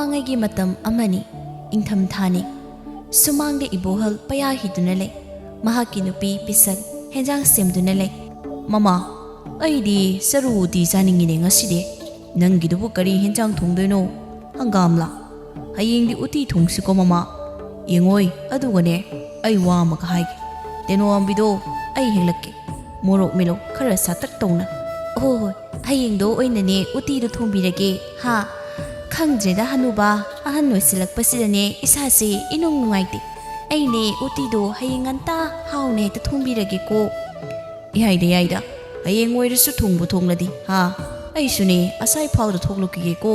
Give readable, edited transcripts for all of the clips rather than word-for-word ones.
ꯃꯃꯥꯡꯉꯩꯒꯤ ꯃꯇꯝ ꯑꯃꯅꯤ ꯏꯪꯊꯝ ꯊꯥꯅꯤ ꯁꯨꯃꯥꯡꯗ ꯏꯕꯣꯍꯜ ꯄꯌꯥ ꯍꯤꯗꯨꯅ ꯂꯩ ꯃꯍꯥꯛꯀꯤ ꯅꯨꯄꯤ ꯄꯤꯁꯛ ꯍꯦꯟꯖꯥꯡ ꯁꯦꯝꯗꯨꯅ ꯂꯩ ꯃꯃꯥ ꯑꯩꯗꯤ ꯆꯔꯨ ꯎꯇꯤ ꯆꯥꯅꯤꯡꯉꯤꯅꯦ ꯉꯁꯤꯗꯤ ꯅꯪꯒꯤꯗꯨꯕꯨ ꯀꯔꯤ ꯍꯦꯟꯖꯥꯡ ꯊꯣꯡꯗꯣꯏꯅꯣ ꯍꯪꯒꯥꯝꯂꯥ ꯍꯌꯦꯡꯗꯤ ꯎꯇꯤ ꯊꯣꯡꯁꯤꯀꯣ ꯃꯃꯥ ꯌꯦꯡꯉꯣꯏ ꯑꯗꯨꯒꯅꯦ ꯑꯩ ꯋꯥ ꯑꯃꯒ ꯍꯥꯏꯒꯦ ꯇꯦꯅꯣꯋꯥꯝꯕꯤꯗꯣ ꯑꯩ ꯍꯦꯛꯂꯛꯀꯦ ꯃꯣꯔꯣꯛ ꯃꯦꯂꯣꯛ ꯈꯔ ꯁꯥꯇꯛ ꯇꯧꯅ ꯍꯣꯏ ꯍꯌꯦꯡꯗꯣ ꯑꯣꯏꯅꯅꯦ ꯎꯇꯤꯗꯣ ꯊꯣꯡꯕꯤꯔꯒꯦ ꯍꯥ ꯈꯪꯗ꯭ꯔꯦꯗ ꯍꯅꯨꯕꯥ ꯑꯍꯟ ꯑꯣꯏꯁꯤꯜꯂꯛꯄꯁꯤꯗꯅꯦ ꯏꯁꯥꯁꯦ ꯏꯅꯨꯡ ꯅꯨꯡꯉꯥꯏꯇꯦ ꯑꯩꯅꯦ ꯎꯇꯤꯗꯣ ꯍꯌꯦꯡ ꯉꯟꯇꯥ ꯍꯥꯎꯅ ꯍꯦꯛꯇ ꯊꯣꯡꯕꯤꯔꯒꯦꯀꯣ ꯌꯥꯏꯗ ꯍꯌꯦꯡ ꯑꯣꯏꯔꯁꯨ ꯊꯣꯡꯕꯨ ꯊꯣꯡꯂꯗꯤ ꯍꯥ ꯑꯩꯁꯨꯅꯦ ꯑꯁꯥꯏ ꯐꯥꯎꯗ ꯊꯣꯛꯂꯛꯈꯤꯒꯦꯀꯣ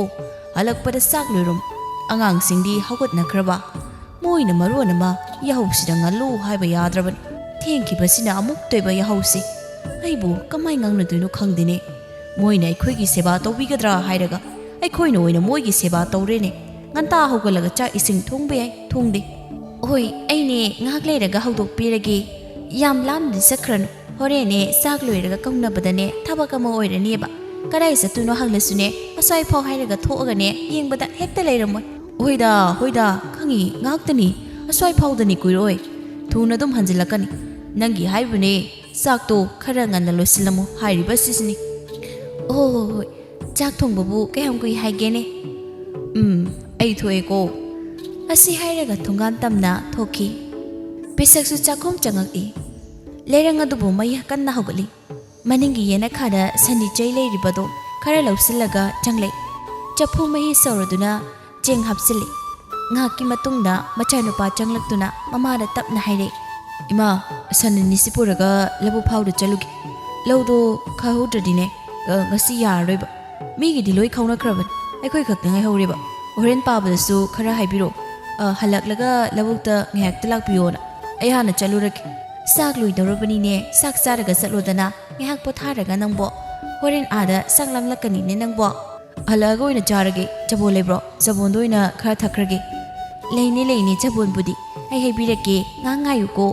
ꯍꯜꯂꯛꯄꯗ ꯆꯥꯛ ꯂꯣꯏꯔꯝ ꯑꯉꯥꯡꯁꯤꯡꯗꯤ ꯍꯧꯒꯠꯅꯈ꯭ꯔꯕ ꯃꯣꯏꯅ ꯃꯔꯣꯟ ꯑꯃ ꯌꯥꯍꯧꯁꯤꯗ ꯉꯜꯂꯨ ꯍꯥꯏꯕ ꯌꯥꯗ꯭ꯔꯕꯅꯤ ꯊꯦꯡꯈꯤꯕꯁꯤꯅ ꯑꯃꯨꯛ ꯇꯣꯏꯕ ꯌꯥꯍꯧꯁꯤ ꯑꯩꯕꯨ ꯀꯃꯥꯏ ꯉꯥꯡꯅꯗꯣꯏꯅꯣ ꯈꯪꯗꯦꯅꯦ ꯃꯣꯏꯅ ꯑꯩꯈꯣꯏꯒꯤ ꯁꯦꯕꯥ ꯇꯧꯕꯤꯒꯗ꯭ꯔꯥ ꯍꯥꯏꯔꯒ ꯑꯩꯈꯣꯏꯅ ꯑꯣꯏꯅ ꯃꯣꯏꯒꯤ ꯁꯦꯕꯥ ꯇꯧꯔꯦꯅꯦ ꯉꯟꯇꯥ ꯍꯧꯒꯠꯂꯒ ꯆꯥꯛ ꯏꯁꯤꯡ ꯊꯣꯡꯕ ꯌꯥꯏ ꯊꯣꯡꯗꯦ ꯍꯣꯏ ꯑꯩꯅꯦ ꯉꯥꯏꯍꯥꯛ ꯂꯩꯔꯒ ꯍꯧꯗꯣꯛꯄꯤꯔꯒꯦ ꯌꯥꯝ ꯂꯥꯝꯅꯗꯤ ꯆꯠꯈ꯭ꯔꯅꯨ ꯍꯣꯔꯦꯟꯅꯦ ꯆꯥꯛ ꯂꯣꯏꯔꯒ ꯀꯧꯅꯕꯗꯅꯦ ꯊꯕꯛ ꯑꯃ ꯑꯣꯏꯔꯅꯦꯕ ꯀꯗꯥꯏ ꯆꯠꯇꯣꯏꯅꯣ ꯍꯪꯂꯁꯨꯅꯦ ꯑꯁ꯭ꯋꯥꯏꯐꯥꯎ ꯍꯥꯏꯔꯒ ꯊꯣꯛꯑꯒꯅꯦ ꯌꯦꯡꯕꯗ ꯍꯦꯛꯇ ꯂꯩꯔꯝꯃꯣꯏ ꯍꯣꯏꯗ ꯈꯪꯉꯤ ꯉꯥꯛꯇꯅꯤ ꯑꯁ꯭ꯋꯥꯏꯐꯥꯎꯗꯅꯤ ꯀꯨꯏꯔꯣꯏ ꯊꯨꯅ ꯑꯗꯨꯝ ꯍꯟꯖꯤꯜꯂꯛꯀꯅꯤ ꯅꯪꯒꯤ ꯍꯥꯏꯕꯅꯦ ꯆꯥꯛꯇꯣ ꯈꯔ ꯉꯟꯅ ꯂꯣꯏꯁꯤꯜꯂꯝꯃꯨ ꯍꯥꯏꯔꯤꯕ ꯁꯤꯁꯤꯅꯤ ꯍꯣꯏ ꯆꯥꯛ ꯊꯣꯡꯕꯕꯨ ꯀꯌꯥꯝ ꯀꯨꯏ ꯍꯥꯏꯒꯦꯅꯦ ꯑꯩ ꯊꯣꯛꯑꯦꯀꯣ ꯑꯁꯤ ꯍꯥꯏꯔꯒ ꯊꯣꯡꯒꯥꯟ ꯇꯝꯅ ꯊꯣꯛꯈꯤ ꯄꯤꯁꯛꯁꯨ ꯆꯥꯛꯈꯨꯝ ꯆꯪꯉꯛꯏ ꯂꯩꯔꯪ ꯑꯗꯨꯕꯨ ꯃꯩ ꯀꯟꯅ ꯍꯧꯒꯠꯂꯤ ꯃꯅꯤꯡꯒꯤ ꯌꯦꯅꯈꯥꯗ ꯁꯟꯗꯤ ꯆꯩ ꯂꯩꯔꯤꯕꯗꯣ ꯈꯔ ꯂꯧꯁꯤꯜꯂꯒ ꯆꯪꯂꯛꯏ ꯆꯐꯨ ꯃꯍꯤ ꯁꯧꯔꯗꯨꯅ ꯆꯦꯡ ꯍꯥꯞꯆꯤꯜꯂꯤ ꯉꯥꯏꯍꯥꯛꯀꯤ ꯃꯇꯨꯡꯗ ꯃꯆꯥꯅꯨꯄꯥ ꯆꯪꯂꯛꯇꯨꯅ ꯃꯃꯥꯗ ꯇꯞꯅ ꯍꯥꯏꯔꯛꯏ ꯏꯃꯥ ꯁꯟ ꯑꯅꯤꯁꯤ ꯄꯨꯔꯒ ꯂꯧꯕꯨꯛ ꯐꯥꯎꯗ ꯆꯠꯂꯨꯒꯦ ꯂꯧꯗꯣ ꯈꯥꯍꯧꯗ꯭ꯔꯗꯤꯅꯦ ꯉꯁꯤ ꯌꯥꯔꯔꯣꯏꯕ ꯃꯤꯒꯤꯗꯤ ꯂꯣꯏ ꯈꯥꯎꯅꯈ꯭ꯔꯕꯅꯤ ꯑꯩꯈꯣꯏ ꯈꯛꯇ ꯉꯥꯏꯍꯧꯔꯦꯕ ꯍꯣꯔꯦꯟ ꯄꯥꯕꯗꯁꯨ ꯈꯔ ꯍꯥꯏꯕꯤꯔꯛꯑꯣ ꯍꯜꯂꯛꯂꯒ ꯂꯧꯕꯨꯛꯇ ꯉꯥꯏꯍꯥꯛꯇ ꯂꯥꯛꯄꯤꯌꯣꯅ ꯑꯩ ꯍꯥꯟꯅ ꯆꯠꯂꯨꯔꯒꯦ ꯆꯥꯛ ꯂꯣꯏꯗꯧꯔꯕꯅꯤꯅꯦ ꯆꯥꯛ ꯆꯥꯔꯒ ꯆꯠꯂꯣꯗꯅ ꯉꯥꯏꯍꯥꯛ ꯄꯣꯊꯥꯔꯒ ꯅꯪꯕꯣ ꯍꯣꯔꯦꯟ ꯑꯥꯗ ꯆꯥꯛ ꯂꯥꯝꯂꯛꯀꯅꯤꯅꯦ ꯅꯪꯕꯣ ꯍꯜꯂꯛꯑꯒ ꯑꯣꯏꯅ ꯆꯥꯔꯒꯦ ꯆꯕꯣꯟ ꯂꯩꯕ꯭ꯔꯣ ꯆꯕꯣꯟꯗꯣ ꯑꯣꯏꯅ ꯈꯔ ꯊꯛꯈ꯭ꯔꯒꯦ ꯂꯩꯅꯦ ꯆꯕꯣꯟꯕꯨꯗꯤ ꯑꯩ ꯍꯩꯕꯤꯔꯛꯀꯦ ꯉꯥꯏꯌꯨꯀꯣ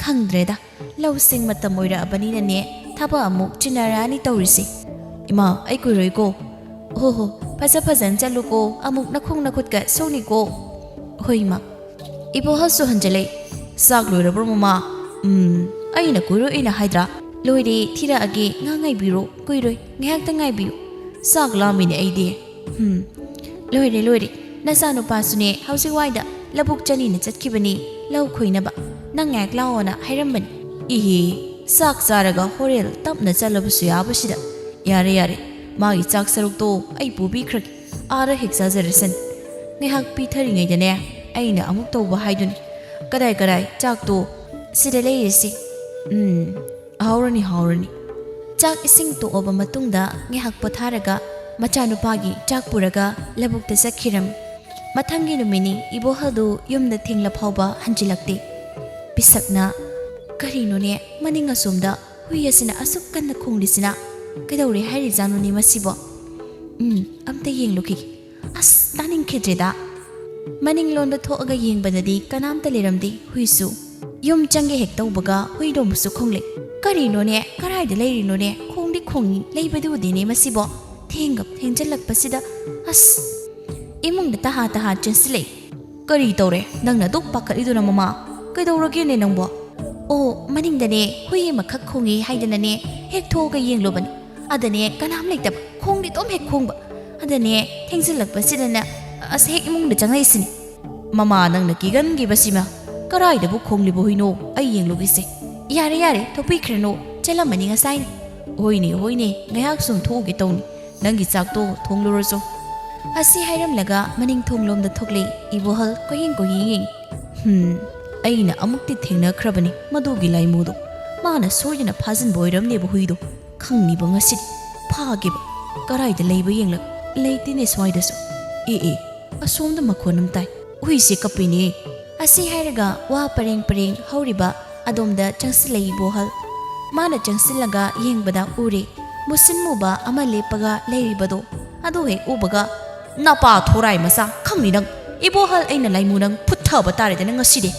ꯈꯪꯗ꯭ꯔꯦꯗ ꯂꯧꯁꯤꯡ ꯃꯇꯝ ꯑꯣꯏꯔꯛꯑꯕꯅꯤꯅꯅꯦ ꯊꯕꯛ ꯑꯃꯨꯛ ꯆꯤꯟꯅꯔꯛꯑꯅꯤ ꯇꯧꯔꯤꯁꯦ ꯏꯃꯥ ꯑꯩ ꯀꯨꯏꯔꯣꯏꯀꯣ ꯍꯣ ꯐꯖꯅ ꯆꯠꯂꯨꯀꯣ ꯑꯃꯨꯛ ꯅꯈꯣꯡ ꯅꯈꯨꯠꯀ ꯁꯣꯛꯅꯤꯀꯣ ꯍꯣꯏ ꯏꯃꯥ ꯏꯕꯣꯍꯜꯁꯨ ꯍꯟꯖꯤꯜꯂꯛꯏ ꯆꯥꯛ ꯂꯣꯏꯔꯕ꯭ꯔꯣ ꯃꯃꯥ ꯑꯩꯅ ꯀꯨꯏꯔꯣꯏꯅ ꯍꯥꯏꯗ꯭ꯔꯥ ꯂꯣꯏꯔꯦ ꯊꯤꯔꯛꯑꯒꯦ ꯉꯥꯏꯕꯤꯔꯣ ꯀꯨꯏꯔꯣꯏ ꯉꯥꯏꯍꯥꯛꯇ ꯉꯥꯏꯕꯤꯌꯨ ꯆꯥꯛ ꯂꯥꯝꯃꯤꯅꯦ ꯑꯩꯗꯤ ꯂꯣꯏꯔꯦ ꯅꯆꯥꯅꯨꯄꯥꯁꯨꯅꯦ ꯍꯧꯖꯤꯛ ꯋꯥꯏꯗ ꯂꯧꯕꯨꯛ ꯆꯅꯤꯅ ꯆꯠꯈꯤꯕꯅꯤ ꯂꯧ ꯈꯣꯏꯅꯕ ꯅꯪ ꯉꯥꯏꯍꯥꯛ ꯂꯥꯛꯑꯣꯅ ꯍꯥꯏꯔꯝꯕꯅꯤ ꯏꯍꯦ ꯆꯥꯛ ꯆꯥꯔꯒ ꯍꯣꯔꯦꯟ ꯇꯞꯅ ꯆꯠꯂꯕꯁꯨ ꯌꯥꯕꯁꯤꯗ ꯌꯥꯔꯦ ꯃꯥꯒꯤ ꯆꯥꯛ ꯁꯔꯨꯛꯇꯣ ꯑꯩ ꯄꯨꯕꯤꯈ꯭ꯔꯒꯦ ꯑꯥꯗ ꯍꯦꯛ ꯆꯥꯖꯔꯁꯅꯤ ꯉꯥꯏꯍꯥꯛ ꯄꯤꯊꯔꯤꯉꯩꯗꯅꯦ ꯑꯩꯅ ꯑꯃꯨꯛ ꯇꯧꯕ ꯍꯥꯏꯗꯨꯅꯤ ꯀꯗꯥꯏ ꯆꯥꯛꯇꯣ ꯁꯤꯗ ꯂꯩꯔꯤꯁꯤ ꯍꯥꯎꯔꯅꯤ ꯆꯥꯛ ꯏꯁꯤꯡ ꯇꯣꯛꯑꯕ ꯃꯇꯨꯡꯗ ꯉꯥꯏꯍꯥꯛ ꯄꯣꯊꯥꯔꯒ ꯃꯆꯥꯅꯨꯄꯥꯒꯤ ꯆꯥꯛ ꯄꯨꯔꯒ ꯂꯧꯕꯨꯛꯇ ꯆꯠꯈꯤꯔꯝꯃꯤ ꯃꯊꯪꯒꯤ ꯅꯨꯃꯤꯠꯅꯤ ꯏꯕꯣꯍꯜꯗꯨ ꯌꯨꯝꯗ ꯊꯦꯡꯂ ꯐꯥꯎꯕ ꯍꯟꯖꯤꯜꯂꯛꯇꯦ ꯄꯤꯁꯛꯅ ꯀꯔꯤꯅꯣꯅꯦ ꯃꯅꯤꯡ ꯑꯁꯣꯝꯗ ꯍꯨꯏ ꯑꯁꯤꯅ ꯑꯁꯨꯛ ꯀꯟꯅ ꯈꯣꯡꯂꯤꯁꯤꯅ ꯀꯩꯗꯧꯔꯦ ꯍꯥꯏꯔꯤꯖꯥꯠꯅꯣꯅꯦ ꯃꯁꯤꯕꯣ ꯑꯝꯇ ꯌꯦꯡꯂꯨꯈꯤꯒꯦ ꯑꯁ ꯇꯥꯅꯤꯡꯈꯤꯗ꯭ꯔꯦꯗ ꯃꯅꯤꯡꯂꯣꯝꯗ ꯊꯣꯛꯑꯒ ꯌꯦꯡꯕꯗꯗꯤ ꯀꯅꯥꯝꯇ ꯂꯩꯔꯝꯗꯦ ꯍꯨꯏꯁꯨ ꯌꯨꯝ ꯆꯪꯒꯦ ꯍꯦꯛ ꯇꯧꯕꯒ ꯍꯨꯏꯗꯣꯝꯕꯁꯨ ꯈꯣꯡꯂꯩ ꯀꯔꯤꯅꯣꯅꯦ ꯀꯔꯥꯏꯗ ꯂꯩꯔꯤꯅꯣꯅꯦ ꯈꯣꯡꯗꯤ ꯈꯣꯡꯉꯤ ꯂꯩꯕꯗꯨꯗꯤꯅꯦ ꯃꯁꯤꯕꯣ ꯊꯦꯡꯖꯜꯂꯛꯄꯁꯤꯗ ꯑꯁ ꯏꯃꯨꯡꯗ ꯇꯍꯥ ꯆꯦꯟꯁꯤꯜꯂꯛꯏ ꯀꯔꯤ ꯇꯧꯔꯦ ꯅꯪꯅ ꯑꯗꯨꯛ ꯄꯥꯈꯠꯂꯤꯗꯨꯅ ꯃꯃꯥ ꯀꯩꯗꯧꯔꯒꯦꯅꯦ ꯅꯪꯕꯣ ꯑꯣ ꯃꯅꯤꯡꯗꯅꯦ ꯍꯨꯏ ꯑꯃꯈꯛ ꯈꯣꯡꯉꯤ ꯍꯥꯏꯗꯅꯅꯦ ꯍꯦꯛ ꯊꯣꯛꯑꯒ ꯌꯦꯡꯂꯨꯕꯅꯤ ꯑꯗꯅꯦ ꯀꯅꯥꯝ ꯂꯩꯇꯕ ꯈꯣꯡꯗꯤ ꯑꯗꯨꯝ ꯍꯦꯛ ꯈꯣꯡꯕ ꯑꯗꯅꯦ ꯊꯦꯡꯖꯤꯜꯂꯛꯄꯁꯤꯗꯅ ꯑꯁ ꯍꯦꯛ ꯏꯃꯨꯡꯗ ꯆꯪꯉꯛꯏꯁꯤꯅꯤ ꯃꯃꯥ ꯅꯪꯅ ꯀꯤꯒꯟꯈꯤꯕꯁꯤꯃ ꯀꯔꯥꯏꯗꯕꯨ ꯈꯣꯡꯂꯤꯕ ꯍꯨꯏꯅꯣ ꯑꯩ ꯌꯦꯡꯂꯨꯒꯤꯁꯦ ꯌꯥꯔꯦ ꯊꯣꯛꯄꯤꯈ꯭ꯔꯅꯣ ꯆꯠꯂꯝꯃꯅꯤ ꯉꯁꯥꯏꯅ ꯍꯣꯏꯅꯦ ꯉꯥꯏꯍꯥꯛ ꯁꯨꯝ ꯊꯣꯛꯎꯒꯦ ꯇꯧꯅꯤ ꯅꯪꯒꯤ ꯆꯥꯛꯇꯣ ꯊꯣꯡꯂꯨꯔꯁꯨ ꯑꯁꯤ ꯍꯥꯏꯔꯝꯂꯒ ꯃꯅꯤꯡ ꯊꯣꯡꯂꯣꯝꯗ ꯊꯣꯛꯂꯛꯏ ꯏꯕꯣꯍꯜ ꯀꯣꯌꯦꯡ ꯌꯦꯡꯉꯤ ꯑꯩꯅ ꯑꯃꯨꯛꯇꯤ ꯊꯦꯡꯅꯈ꯭ꯔꯕꯅꯤ ꯃꯗꯨꯒꯤ ꯂꯥꯏꯃꯨꯗꯣ ꯃꯥꯅ ꯁꯣꯏꯗꯅ ꯐꯥꯖꯤꯟꯕ ꯑꯣꯏꯔꯝꯅꯦꯕ ꯍꯨꯏꯗꯣ ꯈꯪꯅꯤꯕ ꯉꯁꯤꯗꯤ ꯐꯥꯒꯦꯕ ꯀꯔꯥꯏꯗ ꯂꯩꯕ ꯌꯦꯡꯂꯛ ꯂꯩꯇꯦꯅꯦ ꯁ꯭ꯋꯥꯏꯗꯁꯨ ꯑꯁꯣꯝꯗ ꯃꯈꯣꯟ ꯑꯃ ꯇꯥꯏ ꯍꯨꯏꯁꯦ ꯀꯞꯄꯤꯅꯦ ꯑꯁꯤ ꯍꯥꯏꯔꯒ ꯋꯥ ꯄꯔꯦꯡ ꯍꯧꯔꯤꯕ ꯑꯗꯣꯝꯗ ꯆꯪꯁꯤꯜꯂꯛꯏ ꯏꯕꯣꯍꯜ ꯃꯥꯅ ꯆꯪꯁꯤꯜꯂꯒ ꯌꯦꯡꯕꯗ ꯎꯔꯦ ꯃꯨꯁꯤꯟ ꯃꯨꯕ ꯑꯃ लेपगा लेरिबदो अदो हे उबगा नपा थोराई मसा खंगनि नंग इबोहल अइना लाइमु नंग फुत्थब तारेदे नंग ngaside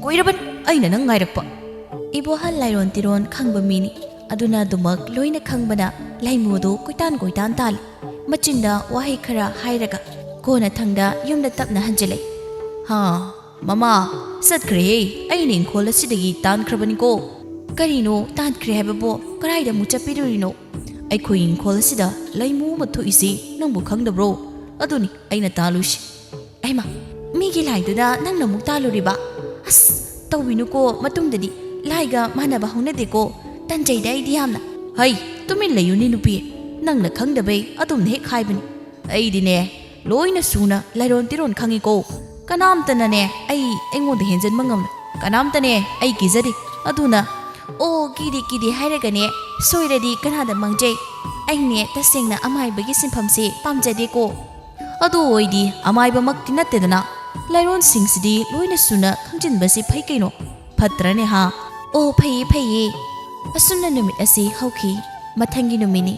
कोइरबन अइना नंग ngairakpa इबोहल लाइरोन तिरोन खंगब मिनी अदुना दुमक लोइना खंगबना लाइमुदो कोइतान ताल मचिंदा वाही खरा हाइरगा ꯀꯣꯟꯅ ꯊꯪꯗ ꯌꯨꯝꯗ ꯇꯞꯅ ꯍꯟꯖꯤꯜꯂꯛꯏ ꯍꯥ ꯃꯃꯥ ꯆꯠꯈ꯭ꯔꯦ ꯑꯩꯅ ꯏꯪꯈꯣꯜ ꯑꯁꯤꯗꯒꯤ ꯇꯥꯟꯈ꯭ꯔꯕꯅꯤꯀꯣ ꯀꯔꯤꯅꯣ ꯇꯥꯟꯈ꯭ꯔꯦ ꯍꯥꯏꯕꯕꯨ ꯀꯔꯥꯏꯗ ꯑꯃꯨꯛ ꯆꯠꯄꯤꯔꯨꯔꯤꯅꯣ ꯑꯩꯈꯣꯏ ꯏꯪꯈꯣꯜ ꯑꯁꯤꯗ ꯂꯩꯃꯨ ꯑꯃ ꯊꯣꯛꯏꯁꯤ ꯅꯪꯕꯨ ꯈꯪꯗꯕ꯭ꯔꯣ ꯑꯗꯨꯅꯤ ꯑꯩꯅ ꯇꯥꯜꯂꯨꯏꯁꯤ ꯑꯩꯃ ꯃꯤꯒꯤ ꯂꯥꯏꯗꯨꯗ ꯅꯪꯅ ꯑꯃꯨꯛ ꯇꯥꯜꯂꯨꯔꯤꯕ ꯑꯁ ꯇꯧꯕꯤꯅꯨꯀꯣ ꯃꯇꯨꯡꯗꯗꯤ ꯂꯥꯏꯒ ꯃꯥꯟꯅꯕ ꯍꯧꯅꯗꯦꯀꯣ ꯇꯟꯖꯩꯗ ꯑꯩꯗꯤ ꯌꯥꯝꯅ ꯍꯩ ꯇꯨꯃꯤꯟ ꯂꯩꯌꯨꯅꯤ ꯅꯨꯄꯤ ꯅꯪꯅ ꯈꯪꯗꯕꯩ ꯑꯗꯨꯝꯅ ꯍꯦꯛ ꯍꯥꯏꯕꯅꯤ ꯑꯩꯗꯤꯅꯦ ꯂꯣꯏꯅ ꯁꯨꯅ ꯂꯩꯔꯣꯟ ꯇꯤꯔꯣꯟ ꯈꯪꯉꯤꯀꯣ ꯀꯅꯥꯝꯇꯅꯅꯦ ꯑꯩꯉꯣꯟꯗ ꯍꯦꯟꯖꯟꯕ ꯉꯝꯅ ꯀꯅꯥꯝꯇꯅꯦ ꯑꯩ ꯀꯤꯖꯗꯦ ꯑꯗꯨꯅ ꯑꯣ ꯀꯤꯗꯦ ꯍꯥꯏꯔꯒꯅꯦ ꯁꯣꯏꯔꯗꯤ ꯀꯅꯥꯗ ꯃꯥꯡꯖꯩ ꯑꯩꯅꯦ ꯇꯁꯦꯡꯅ ꯑꯃꯥꯏꯕꯒꯤ ꯁꯤꯟꯐꯝꯁꯦ ꯄꯥꯝꯖꯗꯦꯀꯣ ꯑꯗꯨ ꯑꯣꯏꯗꯤ ꯑꯃꯥꯏꯕꯃꯛꯇꯤ ꯅꯠꯇꯦꯗꯅ ꯂꯩꯔꯣꯟꯁꯤꯡꯁꯤꯗꯤ ꯂꯣꯏꯅ ꯁꯨꯅ ꯈꯪꯖꯤꯟꯕꯁꯤ ꯐꯩ ꯀꯩꯅꯣ ꯐꯠꯇ꯭ꯔꯅꯦ ꯍꯥ ꯑꯣ ꯐꯩꯌꯦ ꯑꯁꯨꯝꯅ ꯅꯨꯃꯤꯠ ꯑꯁꯤ ꯍꯧꯈꯤ ꯃꯊꯪꯒꯤ ꯅꯨꯃꯤꯠꯅꯤ